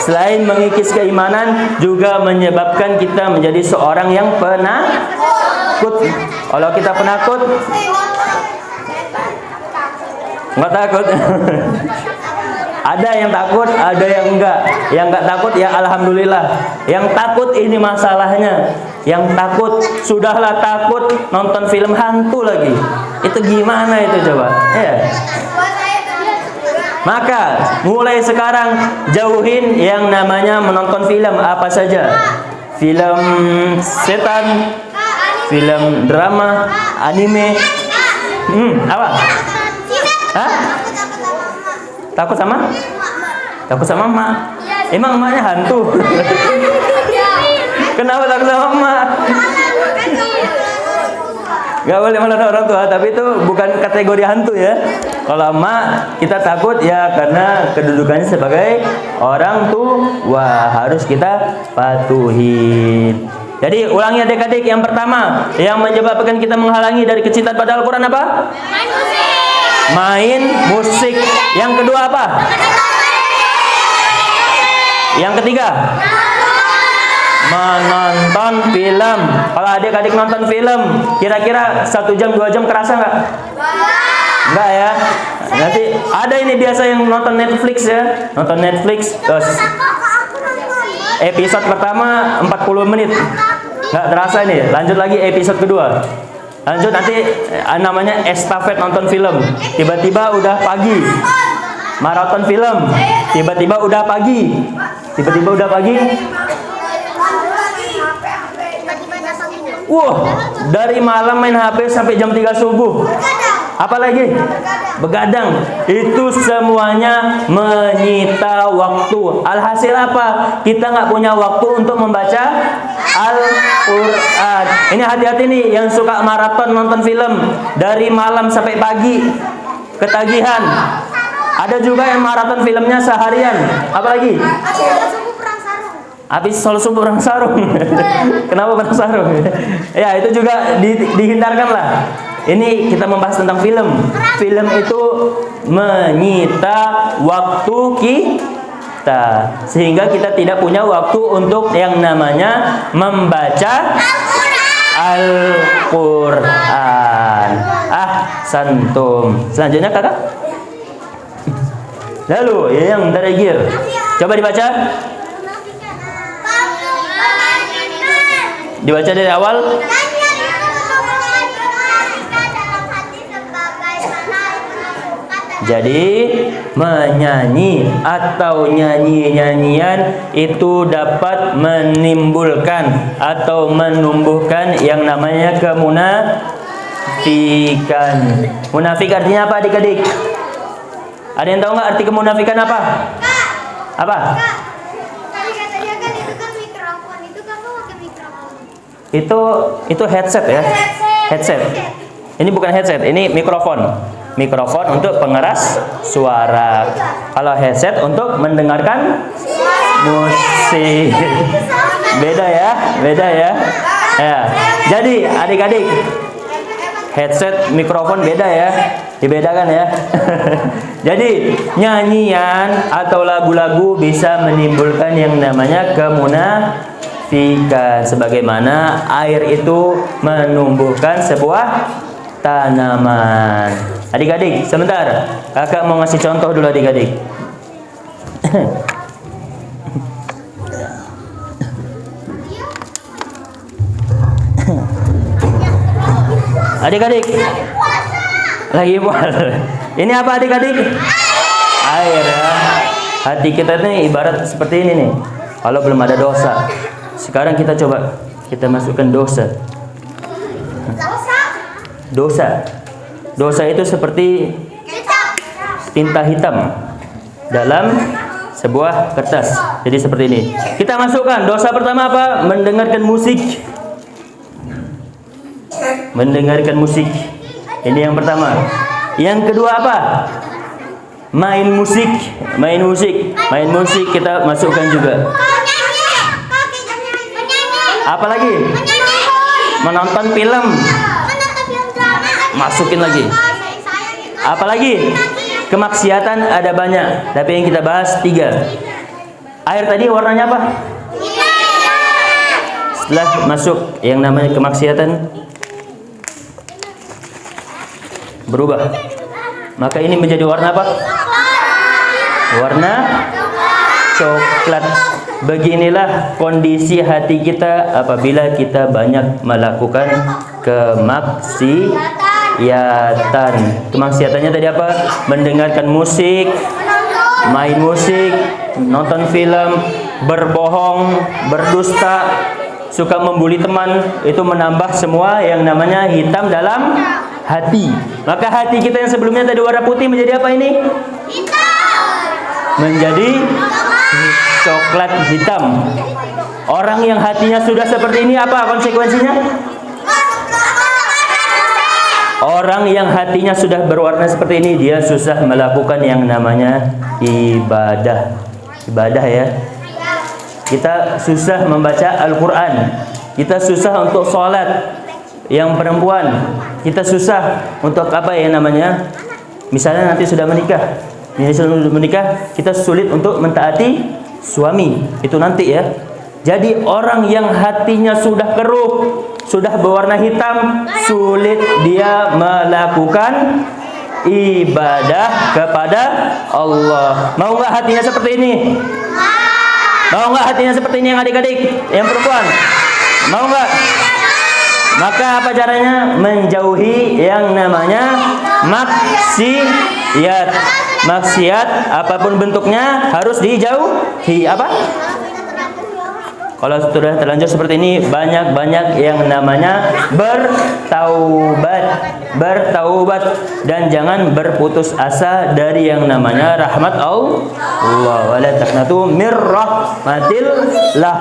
Selain mengikis keimanan, juga menyebabkan kita menjadi seorang yang penakut. Kalau kita penakut, nggak takut. Ada yang takut, ada yang enggak. Yang enggak takut ya alhamdulillah. Yang takut ini masalahnya. Yang takut, sudahlah takut nonton film hantu lagi. Itu gimana itu coba? Ya. Maka mulai sekarang jauhin yang namanya menonton film apa saja. Film setan, film drama, anime. Apa? Hah? Takut sama? Takut sama emak? Emang emaknya hantu? Kenapa takut sama emak? Gak boleh melawan orang tua, tapi itu bukan kategori hantu ya. Kalau emak kita takut ya karena kedudukannya sebagai orang tua, harus kita patuhin. Jadi ulangi adik-adik, yang pertama yang menyebabkan kita menghalangi dari kecintaan pada Al-Quran apa? Main musik. Yang kedua apa? Yang ketiga? Menonton film. Kalau adik-adik nonton film, kira-kira 1 jam 2 jam kerasa nggak? Enggak ya. Nanti ada ini biasa yang nonton Netflix ya, nonton Netflix terus episode pertama 40 menit, nggak terasa nih. Lanjut lagi episode kedua. Lanjut nanti namanya estafet nonton film. Tiba-tiba udah pagi. Maraton film. Tiba-tiba udah pagi. Tiba-tiba udah pagi. Wah, dari malam main HP sampai jam 3 subuh. Apalagi? Begadang. Itu semuanya menyita waktu. Alhasil apa? Kita nggak punya waktu untuk membaca Al-Quran. Ini hati-hati nih yang suka maraton nonton film dari malam sampai pagi, ketagihan. Ada juga yang maraton filmnya seharian. Apalagi? Habis sholat subuh perang sarung. Kenapa perang sarung? Ya itu juga dihindarkan lah. Ini kita membahas tentang film. Film itu menyita waktu kita, sehingga kita tidak punya waktu untuk yang namanya membaca Al-Quran. Santum. Selanjutnya kakak. Lalu yang terakhir, coba dibaca. Dibaca dari awal. Jadi menyanyi atau nyanyi-nyanyian itu dapat menimbulkan atau menumbuhkan yang namanya kemunafikan. Munafik artinya apa adik-adik? Ada yang tahu nggak arti kemunafikan apa? Apa? Itu headset ya. Headset. Ini bukan headset, ini mikrofon. Mikrofon untuk pengeras suara. Kalau headset untuk mendengarkan musik. Beda ya, beda ya. Ya. Jadi adik-adik, headset mikrofon beda ya. Dibedakan ya. Jadi nyanyian atau lagu-lagu bisa menimbulkan yang namanya kemunafikan, sebagaimana air itu menumbuhkan sebuah tanaman. Adik-adik, sebentar. Kakak mau ngasih contoh dulu adik-adik. Adik-adik, lagi puasa. Ini apa adik-adik? Air ya. Hati kita ini ibarat seperti ini nih. Kalau belum ada dosa. Sekarang kita coba kita masukkan dosa. Dosa itu seperti tinta hitam dalam sebuah kertas. Jadi seperti ini. Kita masukkan dosa pertama apa? Mendengarkan musik. Mendengarkan musik. Ini yang pertama. Yang kedua apa? Main musik. Main musik kita masukkan juga. Apalagi? Menonton film. Masukin lagi. Apalagi? Kemaksiatan ada banyak, tapi yang kita bahas 3. Air tadi warnanya apa? Setelah masuk yang namanya kemaksiatan berubah, maka ini menjadi warna apa? Warna coklat. Beginilah kondisi hati kita apabila kita banyak melakukan kemaksiatan. Kemaksiatannya tadi apa? Mendengarkan musik, main musik, nonton film, berbohong, berdusta, suka membuli teman. Itu menambah semua yang namanya hitam dalam hati. Maka hati kita yang sebelumnya tadi warna putih menjadi apa ini? Menjadi coklat hitam. Orang yang hatinya sudah seperti ini, apa konsekuensinya? Orang yang hatinya sudah berwarna seperti ini, dia susah melakukan yang namanya ibadah. Ibadah ya. Kita susah membaca Al-Quran. Kita susah untuk sholat. Yang perempuan, kita susah untuk apa yang namanya? Misalnya nanti sudah menikah. Ini sudah menikah, kita sulit untuk mentaati suami. Itu nanti ya. Jadi orang yang hatinya sudah keruh, sudah berwarna hitam, sulit dia melakukan ibadah kepada Allah. Mau nggak hatinya seperti ini? Mau nggak hatinya seperti ini yang adik-adik, yang perempuan? Mau nggak? Maka apa caranya? Menjauhi yang namanya maksiat. Maksiat apapun bentuknya harus dijauhi. Apa? Kalau sudah terlanjur seperti ini, banyak-banyak yang namanya bertaubat dan jangan berputus asa dari yang namanya rahmat Allah. Wala taqnatu mir rahmatillah.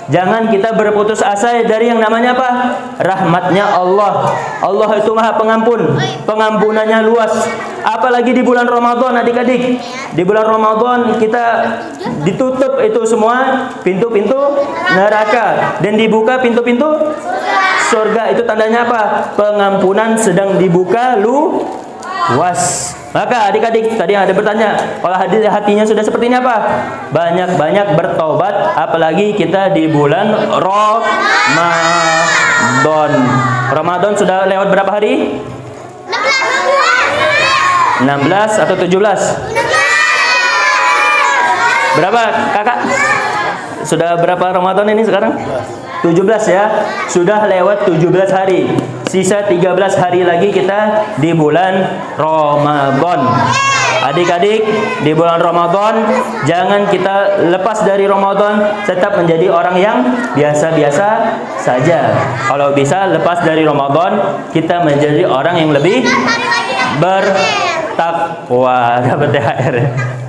Jangan kita berputus asa dari yang namanya apa? Rahmatnya Allah. Allah itu Maha Pengampun. Pengampunannya luas. Apalagi di bulan Ramadan, adik-adik. Di bulan Ramadan kita ditutup itu semua pintu-pintu neraka dan dibuka pintu-pintu surga. Itu tandanya apa? Pengampunan sedang dibuka luas. Maka adik-adik tadi ada bertanya, kalau hatinya sudah seperti ini apa? Banyak-banyak bertobat, apalagi kita di bulan Ramadan. Ramadan sudah lewat berapa hari? 16 atau 17? Berapa kakak? Sudah berapa Ramadan ini sekarang? 17 ya. Sudah lewat 17 hari. Sisa 13 hari lagi kita di bulan Ramadan. Adik-adik, di bulan Ramadan jangan kita lepas dari Ramadan, tetap menjadi orang yang biasa-biasa saja. Kalau bisa lepas dari Ramadan, kita menjadi orang yang lebih bertakwa. Dapat THR.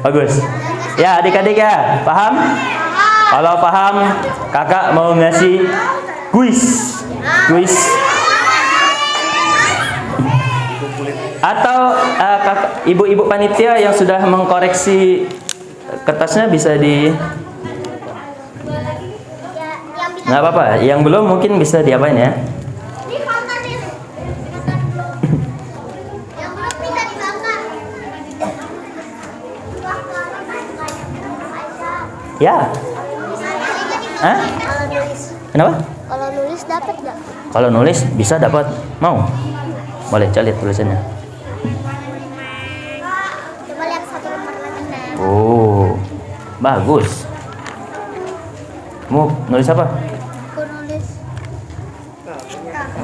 Bagus. Ya, adik-adik ya, paham? Kalau paham, kakak mau ngasih kuis. Atau ibu-ibu panitia yang sudah mengkoreksi kertasnya bisa di, nggak apa-apa. Yang belum mungkin bisa diapain ya? Ya. Hah? Kenapa? Kalau nulis dapat nggak? Kalau nulis bisa dapat. Mau? Boleh, coba lihat tulisannya. Coba lihat satu lembar lagi nah. Oh, bagus. Mau nulis apa? Aku nulis.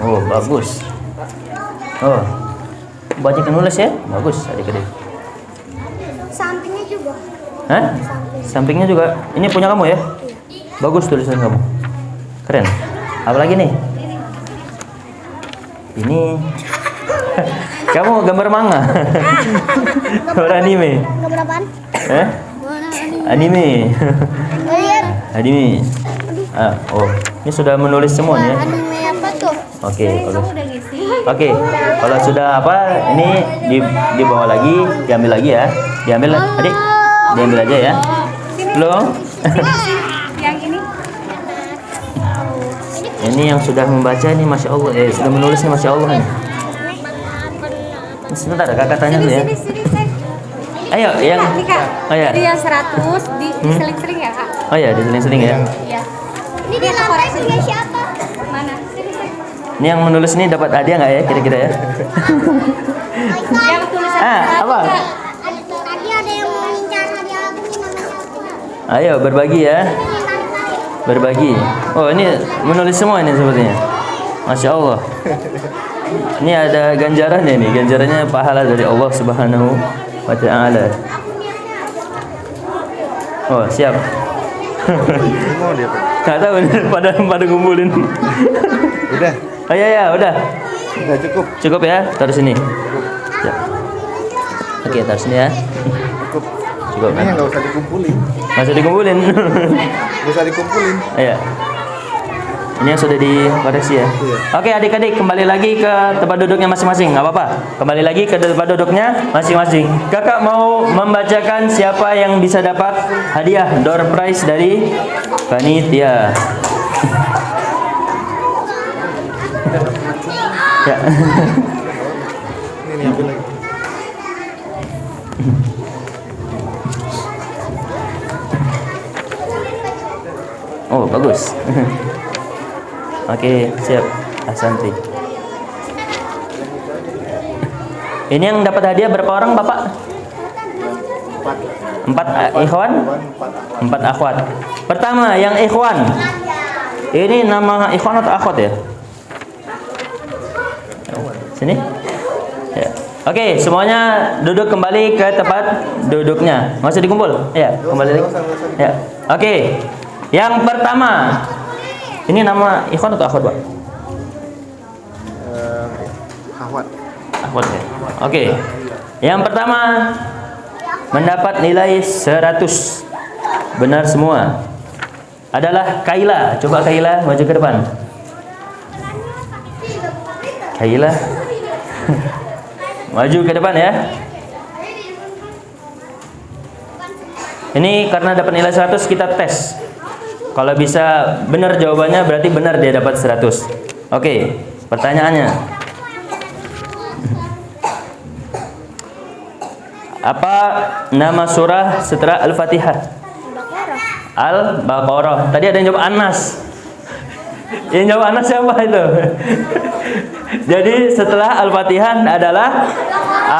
Oh, bagus. Oh, banyak yang nulis ya? Bagus, adik-adik. Sampingnya juga. Hah? Sampingnya juga. Ini punya kamu ya? Bagus tulisan kamu. Keren. Apalagi nih? Ini kamu gambar manga. Gambar anime. Gambar apaan? Anime. Lihat. Anime. Oh, ini sudah menulis semua ya? Anime apa tuh? Oke, bagus. Oke, kalau sudah apa? Ini dibawa lagi, diambil lagi ya. Diambil, adik. Diambil aja ya. Belum? Yang ini. Ini ini yang sudah membaca ini Masya Allah, sudah menulis nih Masya Allah nih. Sebentar, kakak tanya dulu ya. Ayo, yang Nih kak, oh ya, jadi yang 100 diseling-seling ya kak? oh ya, diseling-seling ya. Iya. Ini di lantai punya siapa? Mana? Ini yang menulis ini dapat hadiah nggak ya kira-kira ya? Yang tulisan Apa? Tadi ada yang mengincar hadiah aku nih namanya apa? Ayo berbagi ya, berbagi. Oh ini menulis semua ini sepertinya. Masya Allah. Ini ada ganjarannya nih, ganjarannya pahala dari Allah Subhanahu wa Ta'ala. Oh siap. Mau dia, Pak? Nggak tahu nih, pada ngumpulin. Udah, Oh ya udah. udah cukup. Cukup ya, taruh sini. Ya. Oke, taruh sini ya. Cukup. Cukup Ini kan? yang nggak usah dikumpulin. Masih dikumpulin. Nggak usah dikumpulin. Iya. Ini yang sudah dikoreksi ya. Iya. Oke adik-adik, kembali lagi ke tempat duduknya masing-masing. Nggak apa-apa. Kembali lagi ke tempat duduknya masing-masing. Kakak mau membacakan siapa yang bisa dapat hadiah door prize dari panitia. Ya. Ini ambil lagi. Oh bagus. Oke siap, Asanti. Ini yang dapat hadiah berapa orang bapak? 4 ikhwan, 4 akhwat. Pertama yang ikhwan. Ini nama ikhwan atau akhwat ya? Sini. Ya. Oke, semuanya duduk kembali ke tempat duduknya. Masih dikumpul? Ya, kembali lagi. Ya. Oke. Yang pertama. Ini nama ikhwan atau akhwat, Pak? Ahwat. Akhwat ya. Oke. Yang pertama mendapat nilai 100. Benar semua. Adalah Kaila. Coba Kaila maju ke depan. Kaila. Maju ke depan ya. Ini karena dapat nilai 100 kita tes. Kalau bisa benar jawabannya berarti benar dia dapat 100. Oke, pertanyaannya. Apa nama surah setelah Al-Fatihah? Al-Baqarah. Tadi ada yang jawab Anas. Yang jawab Anas siapa itu? Jadi setelah Al-Fatihah adalah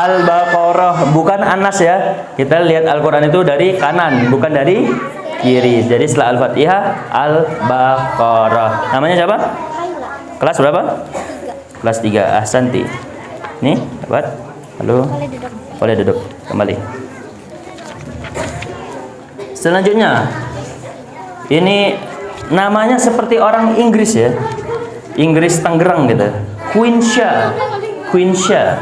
Al-Baqarah, bukan Anas ya. Kita lihat Al-Quran itu dari kanan, bukan dari kiri. Jadi setelah Al-Fatihah Al-Baqarah. Namanya siapa? Kelas berapa? 3. Kelas 3. Ahsanti. Nih, dapat. Halo. Boleh duduk. Kembali. Selanjutnya, ini namanya seperti orang Inggris ya. Inggris Tangerang gitu. Queensha. Queensha.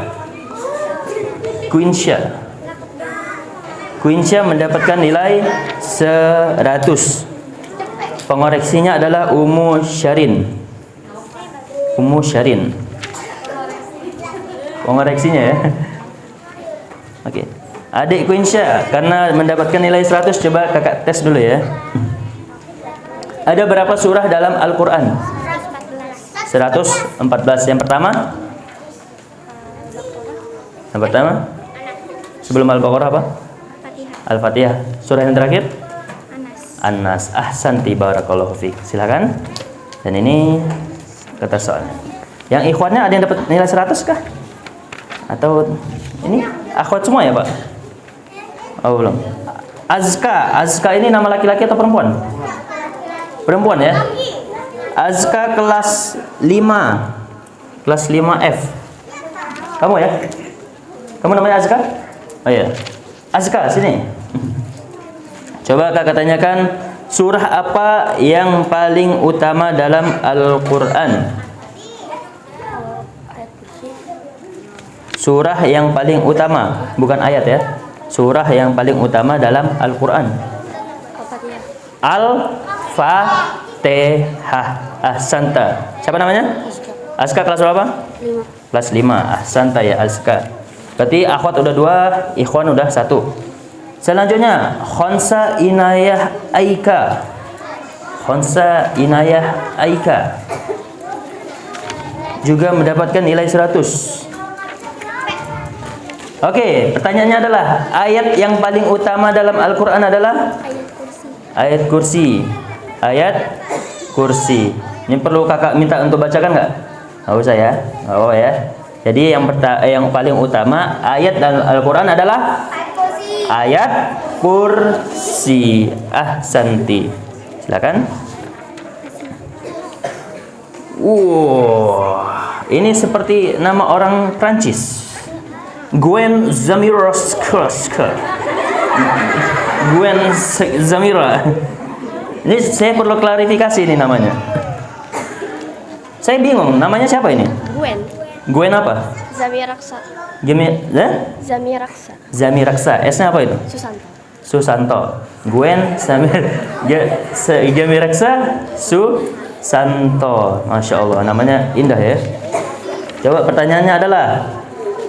Queensha. Queensha mendapatkan nilai 100. Pengoreksinya adalah Ummu Syarin. Ummu Syarin. Pengoreksinya ya. Oke. Adik Queensha karena mendapatkan nilai 100, coba kakak tes dulu ya. Ada berapa surah dalam Al-Quran? 114. Yang pertama? Yang pertama? Sebelum Al-Baqarah apa? Al-Fatihah. Surah yang terakhir? An-Nas. Ahsanti barakallahu fiik. Silakan. Dan ini kata soalnya. Yang ikhwannya ada yang dapat nilai 100 kah? Atau ini akhwat semua ya, Pak? Oh, belum. Azka. Azka ini nama laki-laki atau perempuan? Perempuan ya? Azka kelas 5. Kelas 5F. Kamu ya? Kamu namanya Azka? Oh iya. Azka, sini. Coba kakak tanyakan, surah apa yang paling utama dalam Al-Quran? Surah yang paling utama, bukan ayat ya. Surah yang paling utama dalam Al-Quran. Al-Fatihah. Ahsanta. Siapa namanya? Azka kelas berapa? 5. Kelas 5. Ahsanta ya Azka. Berarti akhwat udah 2, ikhwan udah 1. Selanjutnya, Khonsa Inayah Aika. Khonsa Inayah Aika. juga mendapatkan nilai 100. Oke, pertanyaannya adalah ayat yang paling utama dalam Al-Quran adalah ayat kursi. Ayat kursi. Ini perlu kakak minta untuk bacakan nggak? Nggak usah ya, nggak apa ya. Jadi yang paling utama ayat dalam Al-Quran adalah ayat kursi. Ahsanti. Silakan. Ini seperti nama orang Prancis. Gwen Zamiroska. Gwen Zamira. Ini saya perlu klarifikasi ini namanya. Saya bingung, namanya siapa ini? Gwen apa? Zamiraksa. Zamiraksa. Zamiraksa. S-nya apa itu? Susanto. Gwen Zamiraksa Susanto. Masya Allah, namanya indah ya. Coba pertanyaannya adalah,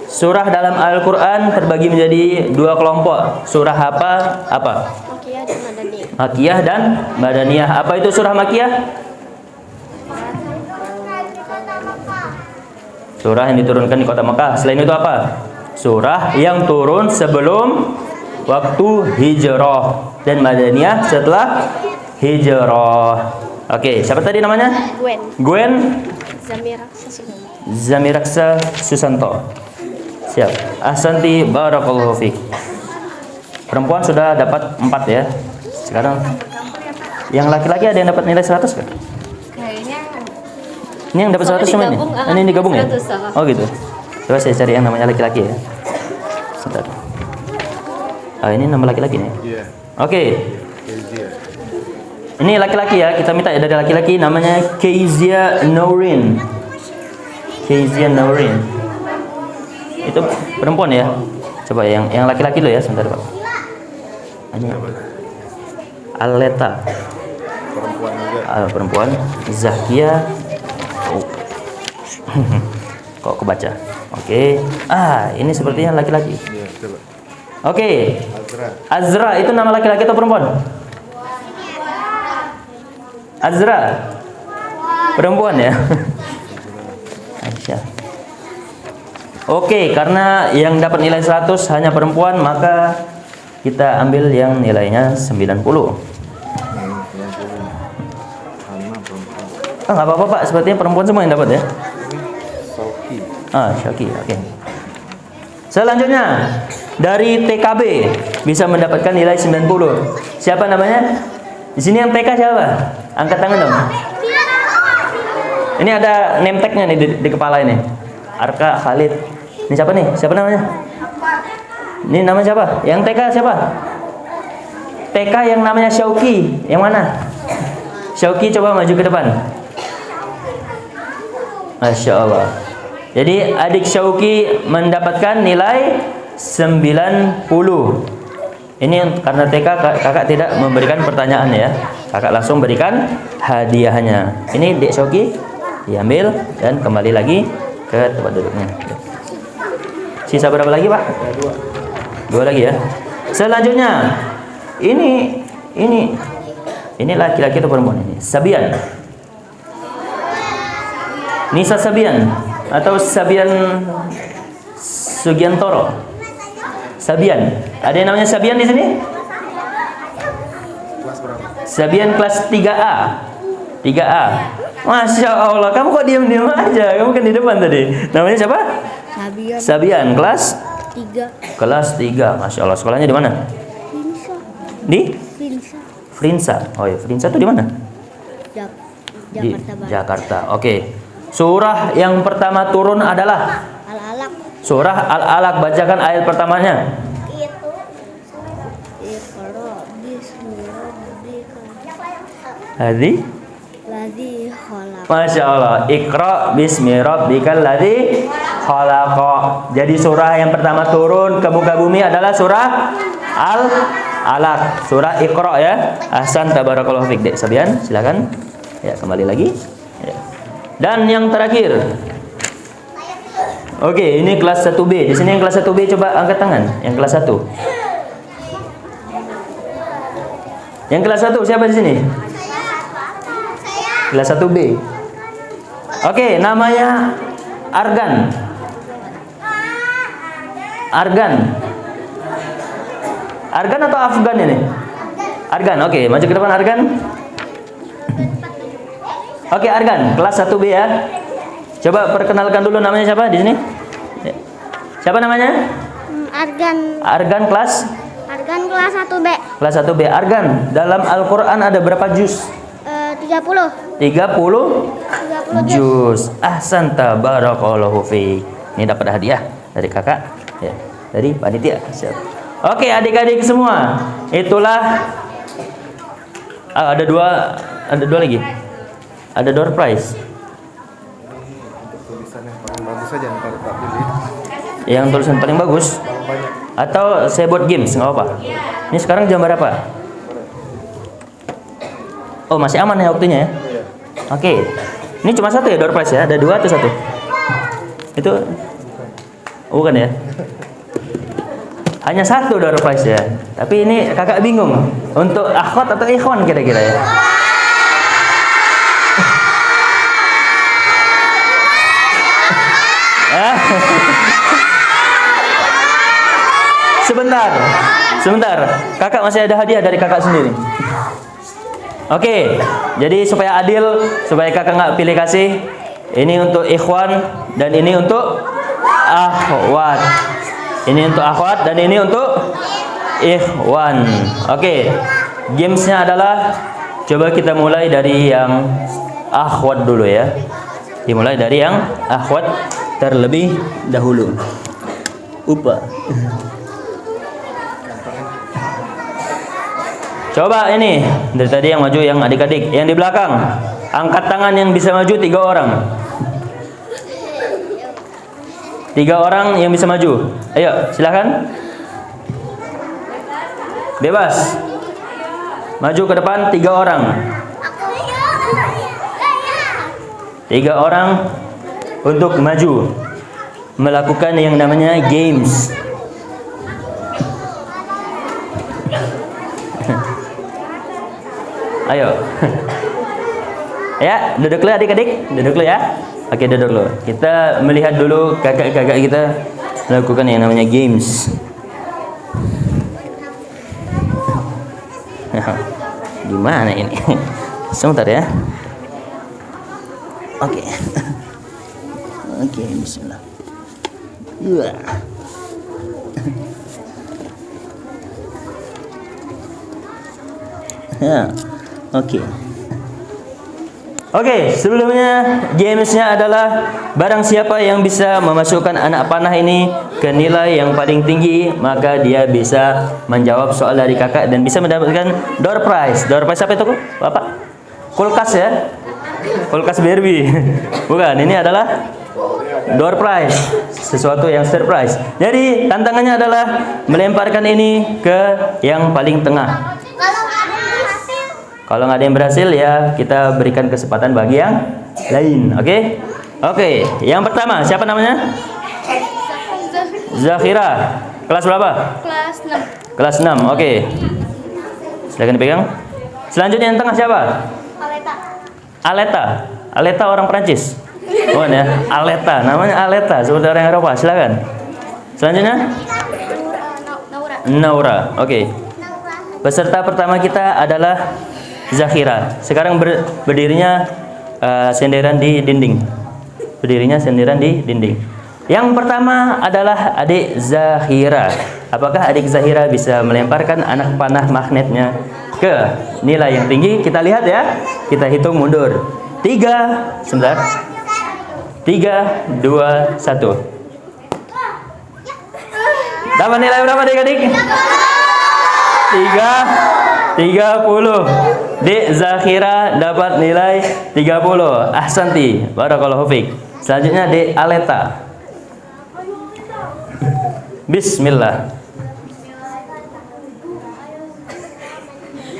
surah dalam Al-Quran terbagi menjadi dua kelompok. Surah apa? Makiyah dan Madaniyah. Makiyah dan Madaniyah. Apa itu surah Makiyah? Surah yang diturunkan di kota Mekah. Selain itu apa? Surah yang turun sebelum waktu hijrah. Dan Madaniyah setelah hijrah. Oke, siapa tadi namanya? Gwen Zamiraksa Susanto. Siap. Ahsanti, barakallahu fiik. Perempuan sudah dapat 4 ya. Sekarang yang laki-laki ada yang dapat nilai 100 kan? Kayaknya Ini yang dapat 100 cuma ini? Ini digabung ya? 100, Oh gitu. Coba saya cari yang namanya laki-laki ya. Sebentar. Ini nama laki-laki nih. Iya. Oke. Kezia. Ini laki-laki ya. Kita minta ya dari laki-laki, namanya Kezia Nourin. Kezia Nourin. Itu perempuan ya. Coba yang laki-laki dulu ya, sebentar Pak. Ini Aleta. Perempuan juga. Perempuan. Zakia. Kok kebaca? Oke. Ini sepertinya laki-laki. Iya, coba. Oke. Azra. Azra itu nama laki-laki atau perempuan? Azra. Perempuan ya. Aisyah. Oke, karena yang dapat nilai 100 hanya perempuan, maka kita ambil yang nilainya 90. Nggak apa-apa Pak, sepertinya perempuan semua yang dapat ya. Syaki, oke. Selanjutnya, dari TKB bisa mendapatkan nilai 90. Siapa namanya? Di sini yang TK siapa? Angkat tangan dong. Ini ada name tag-nya nih di kepala ini. Arka Khalid. Ini siapa nih? Siapa namanya? Ini namanya siapa? Yang TK siapa? TK yang namanya Syauki. Yang mana? Syauki, coba maju ke depan. Masya Allah. Jadi adik Syauki mendapatkan nilai 90. Ini karena TK kakak tidak memberikan pertanyaan ya. Kakak langsung berikan hadiahnya. Ini adik Syauki diambil dan kembali lagi ke tempat duduknya. Sisa berapa lagi Pak? Dua lagi ya. Selanjutnya ini laki-laki atau perempuan ini? Sabian. Nisa Sabian atau Sabian Sugiantoro. Sabian. Ada yang namanya Sabian di sini? Kelas berapa? Sabian kelas 3A. 3A. Masya Allah, kamu kok diam-diam aja? Kamu kan di depan tadi. Namanya siapa? Sabian kelas 3. Kelas 3. Masya Allah. Sekolahnya di mana? Di? Frinsa. Oh ya, Frinsa itu di mana? Di Jakarta. Oke. Surah yang pertama turun adalah Al-Alaq. Surah Al-Alaq. Bacakan ayat pertamanya. Hadi. Masya Allah. Iqra bismi rabbikal ladzi khalaq. Jadi surah yang pertama turun ke muka bumi adalah surah Al-Alaq. Surah Iqra ya. Ahsan, tabarakallahu fiik, Dek Sabian. Silakan. Ya, kembali lagi. Ya. Dan yang terakhir. Oke, ini kelas 1B. Di sini yang kelas 1B coba angkat tangan. Yang kelas 1. Yang kelas 1 siapa di sini? Kelas 1B. Oke, namanya argan. Argan. Argan atau Afgan ini? Argan. Oke, maju ke depan Argan. Oke, Argan, kelas 1B ya. Coba perkenalkan dulu namanya siapa di sini? Siapa namanya? Argan. Argan kelas Kelas 1B. kelas 1B. Argan, dalam Al-Qur'an ada berapa juz? 30. 30 juz. Ahsanta, barakallahu fiik. Ini dapat hadiah dari kakak ya, dari panitia. Siap. Oke, adik-adik semua. Itulah ada dua lagi. Ada door prize. Tulisan yang paling bagus aja ntar tak pilih. Yang tulisan paling bagus Banyak. atau saya buat games nggak apa-apa. Ini sekarang jam berapa? Oh, masih aman ya waktunya ya? Iya. Oke. Ini cuma satu ya door prize ya? Ada dua atau satu? Itu oh, bukan ya? Hanya satu door prize ya. Tapi ini kakak bingung untuk akhwat atau ikhwan kira-kira ya. Sebentar. Kakak masih ada hadiah dari kakak sendiri. Oke, jadi supaya adil, supaya kakak nggak pilih kasih, ini untuk ikhwan dan ini untuk akhwat. Ini untuk akhwat dan ini untuk ikhwan. Oke, gamesnya adalah coba kita mulai dari yang akhwat dulu ya. Dimulai dari yang akhwat terlebih dahulu. Upa. Coba ini dari tadi yang maju yang adik-adik, yang di belakang angkat tangan yang bisa maju 3 orang. 3 orang yang bisa maju. Ayo silakan. Bebas. Maju ke depan 3 orang. 3 orang untuk maju melakukan yang namanya games. Ayo. Ya, duduk dulu adik-adik, duduk dulu ya. Oke, duduk dulu. Kita melihat dulu kakak-kakak kita melakukan yang namanya games. Gimana ini? Sebentar ya. Oke. Oke, bismillah. Ya. Oke, sebelumnya gamesnya adalah barang siapa yang bisa memasukkan anak panah ini ke nilai yang paling tinggi, maka dia bisa menjawab soal dari kakak dan bisa mendapatkan door prize. Door prize apa itu, Bapak? Kulkas ya? Kulkas Barbie. Bukan, ini adalah door prize, sesuatu yang surprise. Jadi tantangannya adalah melemparkan ini ke yang paling tengah. Kalau nggak ada yang berhasil ya kita berikan kesempatan bagi yang lain. Oke. Yang pertama siapa namanya? Zakhira. Kelas berapa? Kelas 6. Kelas 6. Oke. Silakan dipegang. Selanjutnya yang tengah siapa? Aleta orang Prancis. Oh ya, Aleta. Namanya Aleta seperti orang Eropa. Silakan. Selanjutnya Naura. Oke. Peserta pertama kita adalah Zakhira. Sekarang berdirinya senderan di dinding. Berdirinya senderan di dinding. Yang pertama adalah adik Zakhira. Apakah adik Zakhira bisa melemparkan anak panah magnetnya ke nilai yang tinggi? Kita lihat ya. Kita hitung mundur. 3, sebentar. 3, 2, 1. Dapat nilai berapa adik-adik? 30. Dek Zakhira dapat nilai 30. Ahsanti, barakallahu fiik. Selanjutnya Dek Aleta. Bismillah.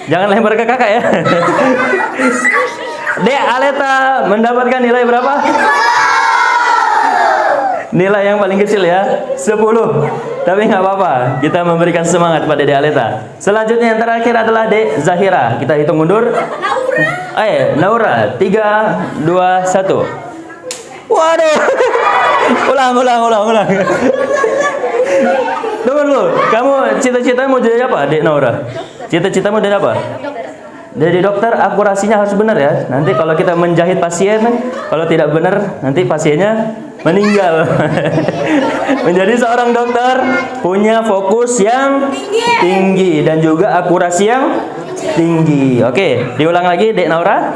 Jangan lempar ke kakak ya. Dek Aleta mendapatkan nilai berapa? Nilai yang paling kecil ya, 10. Tapi nggak apa-apa, kita memberikan semangat pada Dek Aleta. Selanjutnya yang terakhir adalah Dek Zahira. Kita hitung mundur. Naura. 3, 2, 1. Waduh. Ulang. Tunggu dulu. Kamu cita-cita mau jadi apa, Dek Naura? Cita-cita mau jadi apa? Jadi dokter. Akurasinya harus benar ya. Nanti kalau kita menjahit pasien, kalau tidak benar, nanti pasiennya meninggal. Menjadi seorang dokter punya fokus yang tinggi dan juga akurasi yang tinggi. Oke, diulang lagi, Dek Naura.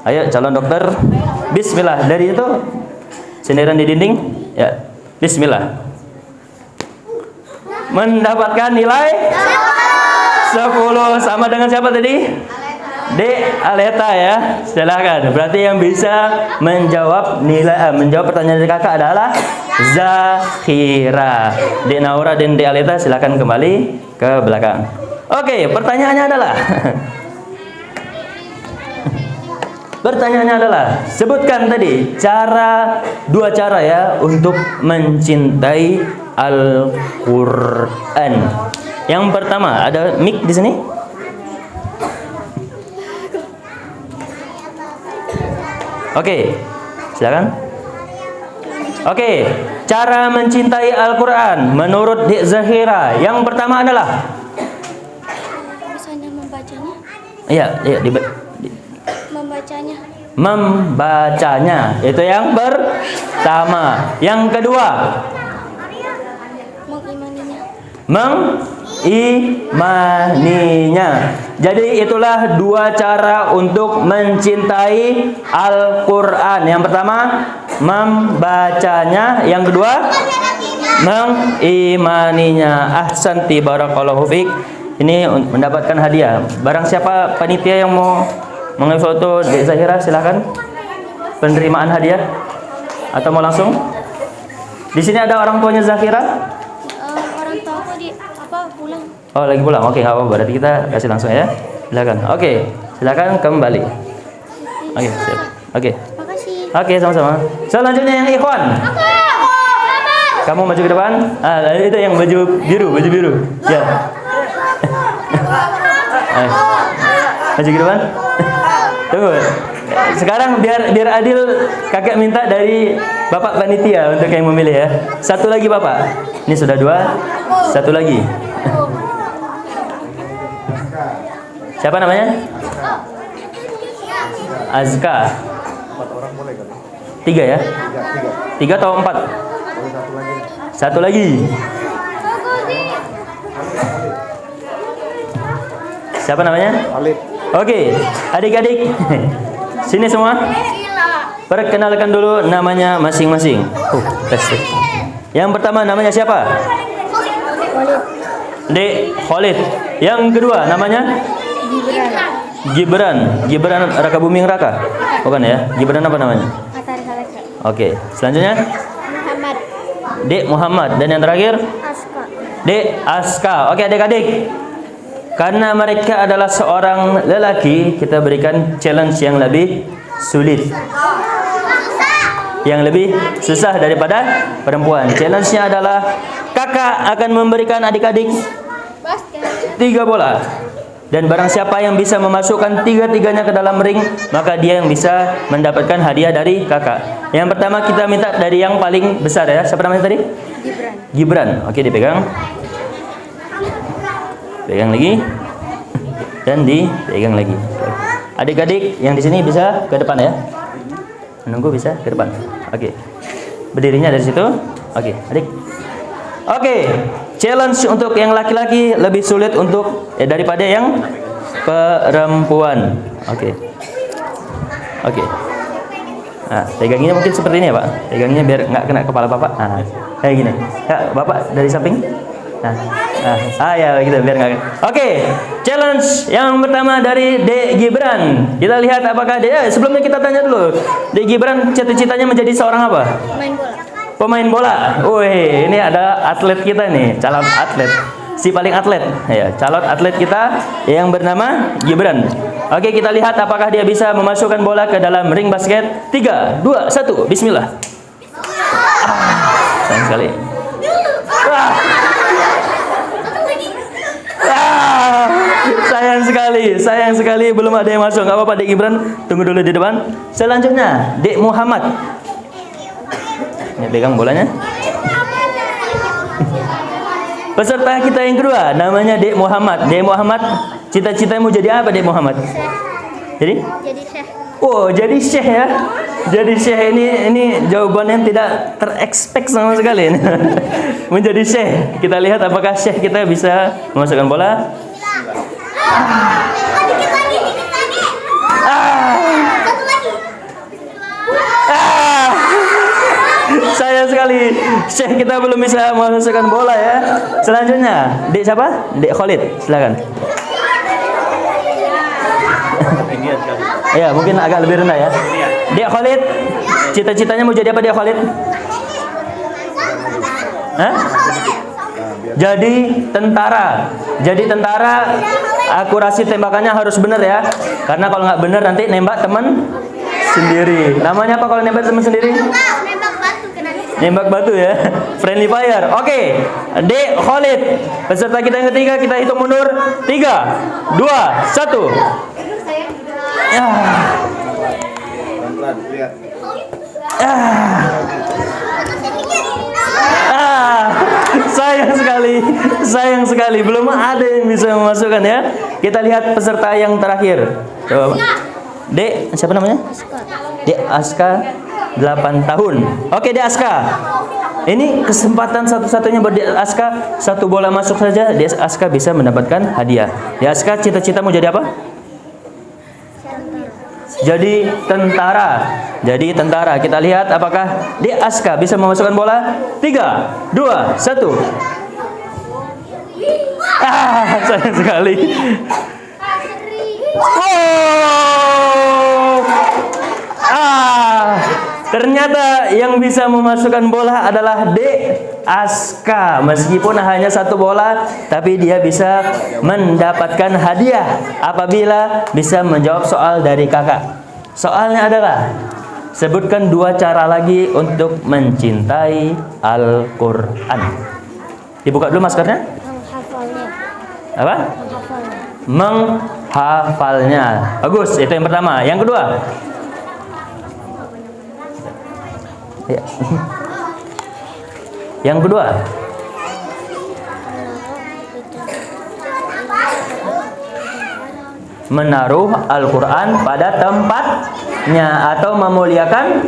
Ayo, calon dokter. Bismillah. Dari itu senderan di dinding. Ya, Bismillah. Mendapatkan nilai 10. Sama dengan siapa tadi? Dek Aleta ya. Silakan. Berarti yang bisa menjawab menjawab pertanyaan dari kakak adalah Zahira. Dek Naura dan Dek Aleta silakan kembali ke belakang. Oke, pertanyaannya adalah sebutkan tadi dua cara ya untuk mencintai Al-Qur'an. Yang pertama, ada mic di sini? Oke, silakan. Oke, cara mencintai Al-Qur'an menurut Dek Zahira. Yang pertama adalah Misalnya membacanya. iya, Membacanya. membacanya. Itu yang pertama. Yang kedua, Mengimaninya. mengimaninya. Jadi itulah dua cara untuk mencintai Al-Qur'an. Yang pertama, membacanya. Yang kedua, mengimaninya. Ahsanti barakallahu fiik. Ini mendapatkan hadiah. Barang siapa panitia yang mau mengambil foto Dek Zahira, silakan. Penerimaan hadiah atau mau langsung? Di sini ada orang tuanya Zahira? Orang tua aku pulang. Oh, lagi pulang. Oke, nggak apa-apa. Berarti kita kasih langsung ya. Silakan. Oke, silakan kembali. Oke, siap. Oke. Makasih. Oke, sama-sama. Selanjutnya yang ikhwan. Kamu maju ke depan. Itu yang baju biru. Ya. Maju ke depan. Tunggu. Sekarang biar adil, kakek minta dari Bapak panitia untuk yang memilih ya. Satu lagi Bapak. Ini sudah 2. Satu lagi. Siapa namanya? Azka. 4 orang boleh kan? 3 ya? 3 atau 4? Satu lagi. Siapa namanya? Alif. Oke, adik-adik. Sini semua. Perkenalkan dulu namanya masing-masing. Tes. Yang pertama namanya siapa? Dek Khalid. Yang kedua namanya? Gibran Raka Buming Raka. Bukan ya? Gibran apa namanya? Atari Halaka. Oke, selanjutnya Muhammad. Dek Muhammad. Dan yang terakhir Aska. Dek Aska. Oke adik-adik, karena mereka adalah seorang lelaki, kita berikan challenge yang lebih sulit, yang lebih susah daripada perempuan. Challenge-nya adalah kakak akan memberikan adik-adik 3 bola. Dan barang siapa yang bisa memasukkan 3-tiganya ke dalam ring, maka dia yang bisa mendapatkan hadiah dari kakak. Yang pertama kita minta dari yang paling besar ya. Siapa namanya tadi? Gibran. Oke, dipegang. Pegang lagi. Dan dipegang lagi. Adik-adik yang di sini bisa ke depan ya. Menunggu bisa ke depan. Oke. Berdirinya dari situ. Oke, adik. Oke. Challenge untuk yang laki-laki lebih sulit untuk daripada yang perempuan. Oke. Nah, peganginnya mungkin seperti ini ya Pak. Peganginnya biar nggak kena kepala Bapak. Nah, kayak gini. Ya, Bapak dari samping. Ya gitu biar nggak. Oke. Challenge yang pertama dari Dek Gibran. Kita lihat apakah dia. Sebelumnya kita tanya dulu. Dek Gibran cita-citanya menjadi seorang apa? Main bola. Pemain bola. Wih, ini ada atlet kita nih, calon atlet. Si paling atlet. Ya, calon atlet kita yang bernama Gibran. Oke, kita lihat apakah dia bisa memasukkan bola ke dalam ring basket. 3, 2, 1. Bismillah. Sayang sekali. Sayang sekali belum ada yang masuk. Enggak apa-apa Dek Gibran, tunggu dulu di depan. Selanjutnya, Dek Muhammad. Ini pegang bolanya. Peserta kita yang kedua namanya Dek Muhammad. Dek Muhammad, cita-citamu jadi apa, Dek Muhammad? Jadi? Jadi syekh. Oh, jadi syekh ya. Jadi syekh ini jawaban yang tidak terekspek sama sekali. Menjadi syekh. Kita lihat apakah syekh kita bisa memasukkan bola. Dikit lagi. Satu lagi. Sayang sekali, syekh kita belum bisa memasukkan bola ya. Selanjutnya, Dek siapa? Dek Khalid, silakan. Ya, mungkin agak lebih rendah ya. Dek Khalid, cita-citanya mau jadi apa, Dek Khalid? Hah? Jadi tentara. Jadi tentara, akurasi tembakannya harus benar ya. Karena kalau nggak benar nanti nembak teman sendiri. Namanya apa kalau nembak teman sendiri? Nembak batu kena. Nembak batu ya. Friendly fire. Oke. Dek Khalid, peserta kita yang ketiga, kita hitung mundur. 3, 2, 1. Ya. Pelan-pelan, lihat. Sayang sekali, belum ada yang bisa memasukkan ya. Kita lihat peserta yang terakhir. Coba, Pak. Dek, siapa namanya? Dek Aska, 8 tahun. Oke, Dek Aska. Ini kesempatan satu-satunya buat Dek Aska. Satu bola masuk saja, Dek Aska bisa mendapatkan hadiah. Dek Aska, cita-citamu jadi apa? Jadi tentara. Jadi tentara. Kita lihat apakah Dek Aska bisa memasukkan bola. 3, 2, 1. Sayang sekali. Ternyata yang bisa memasukkan bola adalah Dek Aska. Meskipun hanya satu bola, tapi dia bisa mendapatkan hadiah apabila bisa menjawab soal dari kakak. Soalnya adalah, sebutkan 2 cara lagi untuk mencintai Al-Quran. Dibuka dulu maskernya. Menghafalnya. Apa? Menghafalnya. Bagus, itu yang pertama. Yang kedua. Ya. Yang kedua. Menaruh Al-Quran pada tempatnya atau memuliakan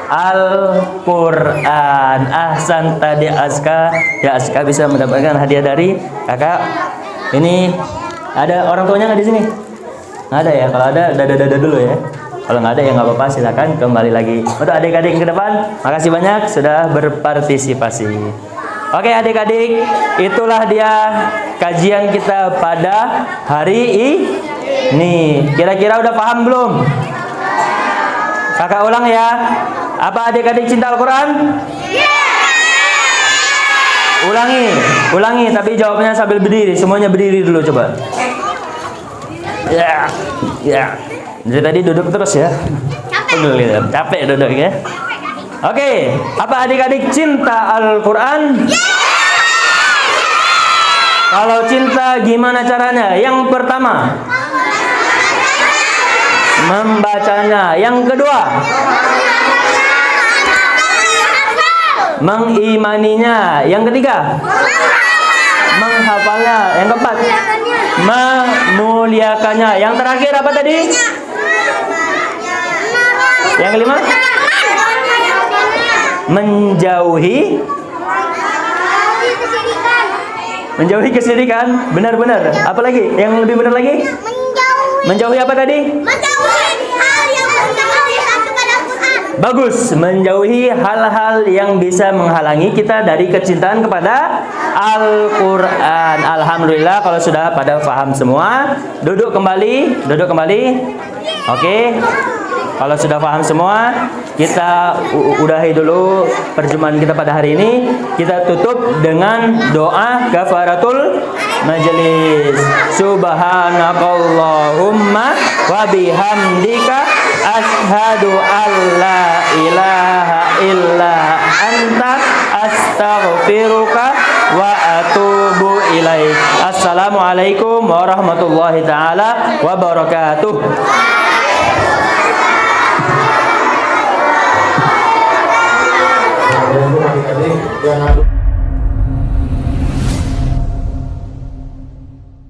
Al-Quran. Ahsan tadi Aska. Ya, Aska bisa mendapatkan hadiah dari kakak. Ini ada orang tuanya nggak di sini? Nggak ada ya. Kalau ada, dada dulu ya. Kalau nggak ada ya nggak apa-apa. Silakan kembali lagi. Untuk adik-adik ke depan, makasih banyak sudah berpartisipasi. Oke adik-adik, itulah dia kajian kita pada hari ini. Kira-kira udah paham belum? Kakak ulang ya. Apa adik-adik cinta Al-Quran? Ulangi, tapi jawabnya sambil berdiri. Semuanya berdiri dulu coba. Ya. Dari tadi duduk terus ya. Capek duduk ya. Oke, apa adik-adik cinta Al-Quran? Kalau cinta gimana caranya? Yang pertama, membacanya. Yang kedua, mengimaninya. Yang ketiga, menghafalnya. Yang keempat, memuliakannya. Yang terakhir apa tadi? Yang kelima, menjauhi kesyirikan. Benar-benar. Apa lagi? Yang lebih benar lagi? Menjauhi apa tadi? Menjauhi hal yang menghalangi kepada Al-Quran. Bagus, menjauhi hal-hal yang bisa menghalangi kita dari kecintaan kepada Al-Quran. Alhamdulillah kalau sudah pada paham semua. Duduk kembali. Oke. Kalau sudah paham semua, kita udahi dulu perjumpaan kita pada hari ini. Kita tutup dengan doa kafaratul majelis. Subhanakallahumma wa bihamdika asyhadu an la ilaha illa anta astaghfiruka wa atubu ilaik. Assalamualaikum warahmatullahi taala wabarakatuh. Kalian tuh adik-adik jangan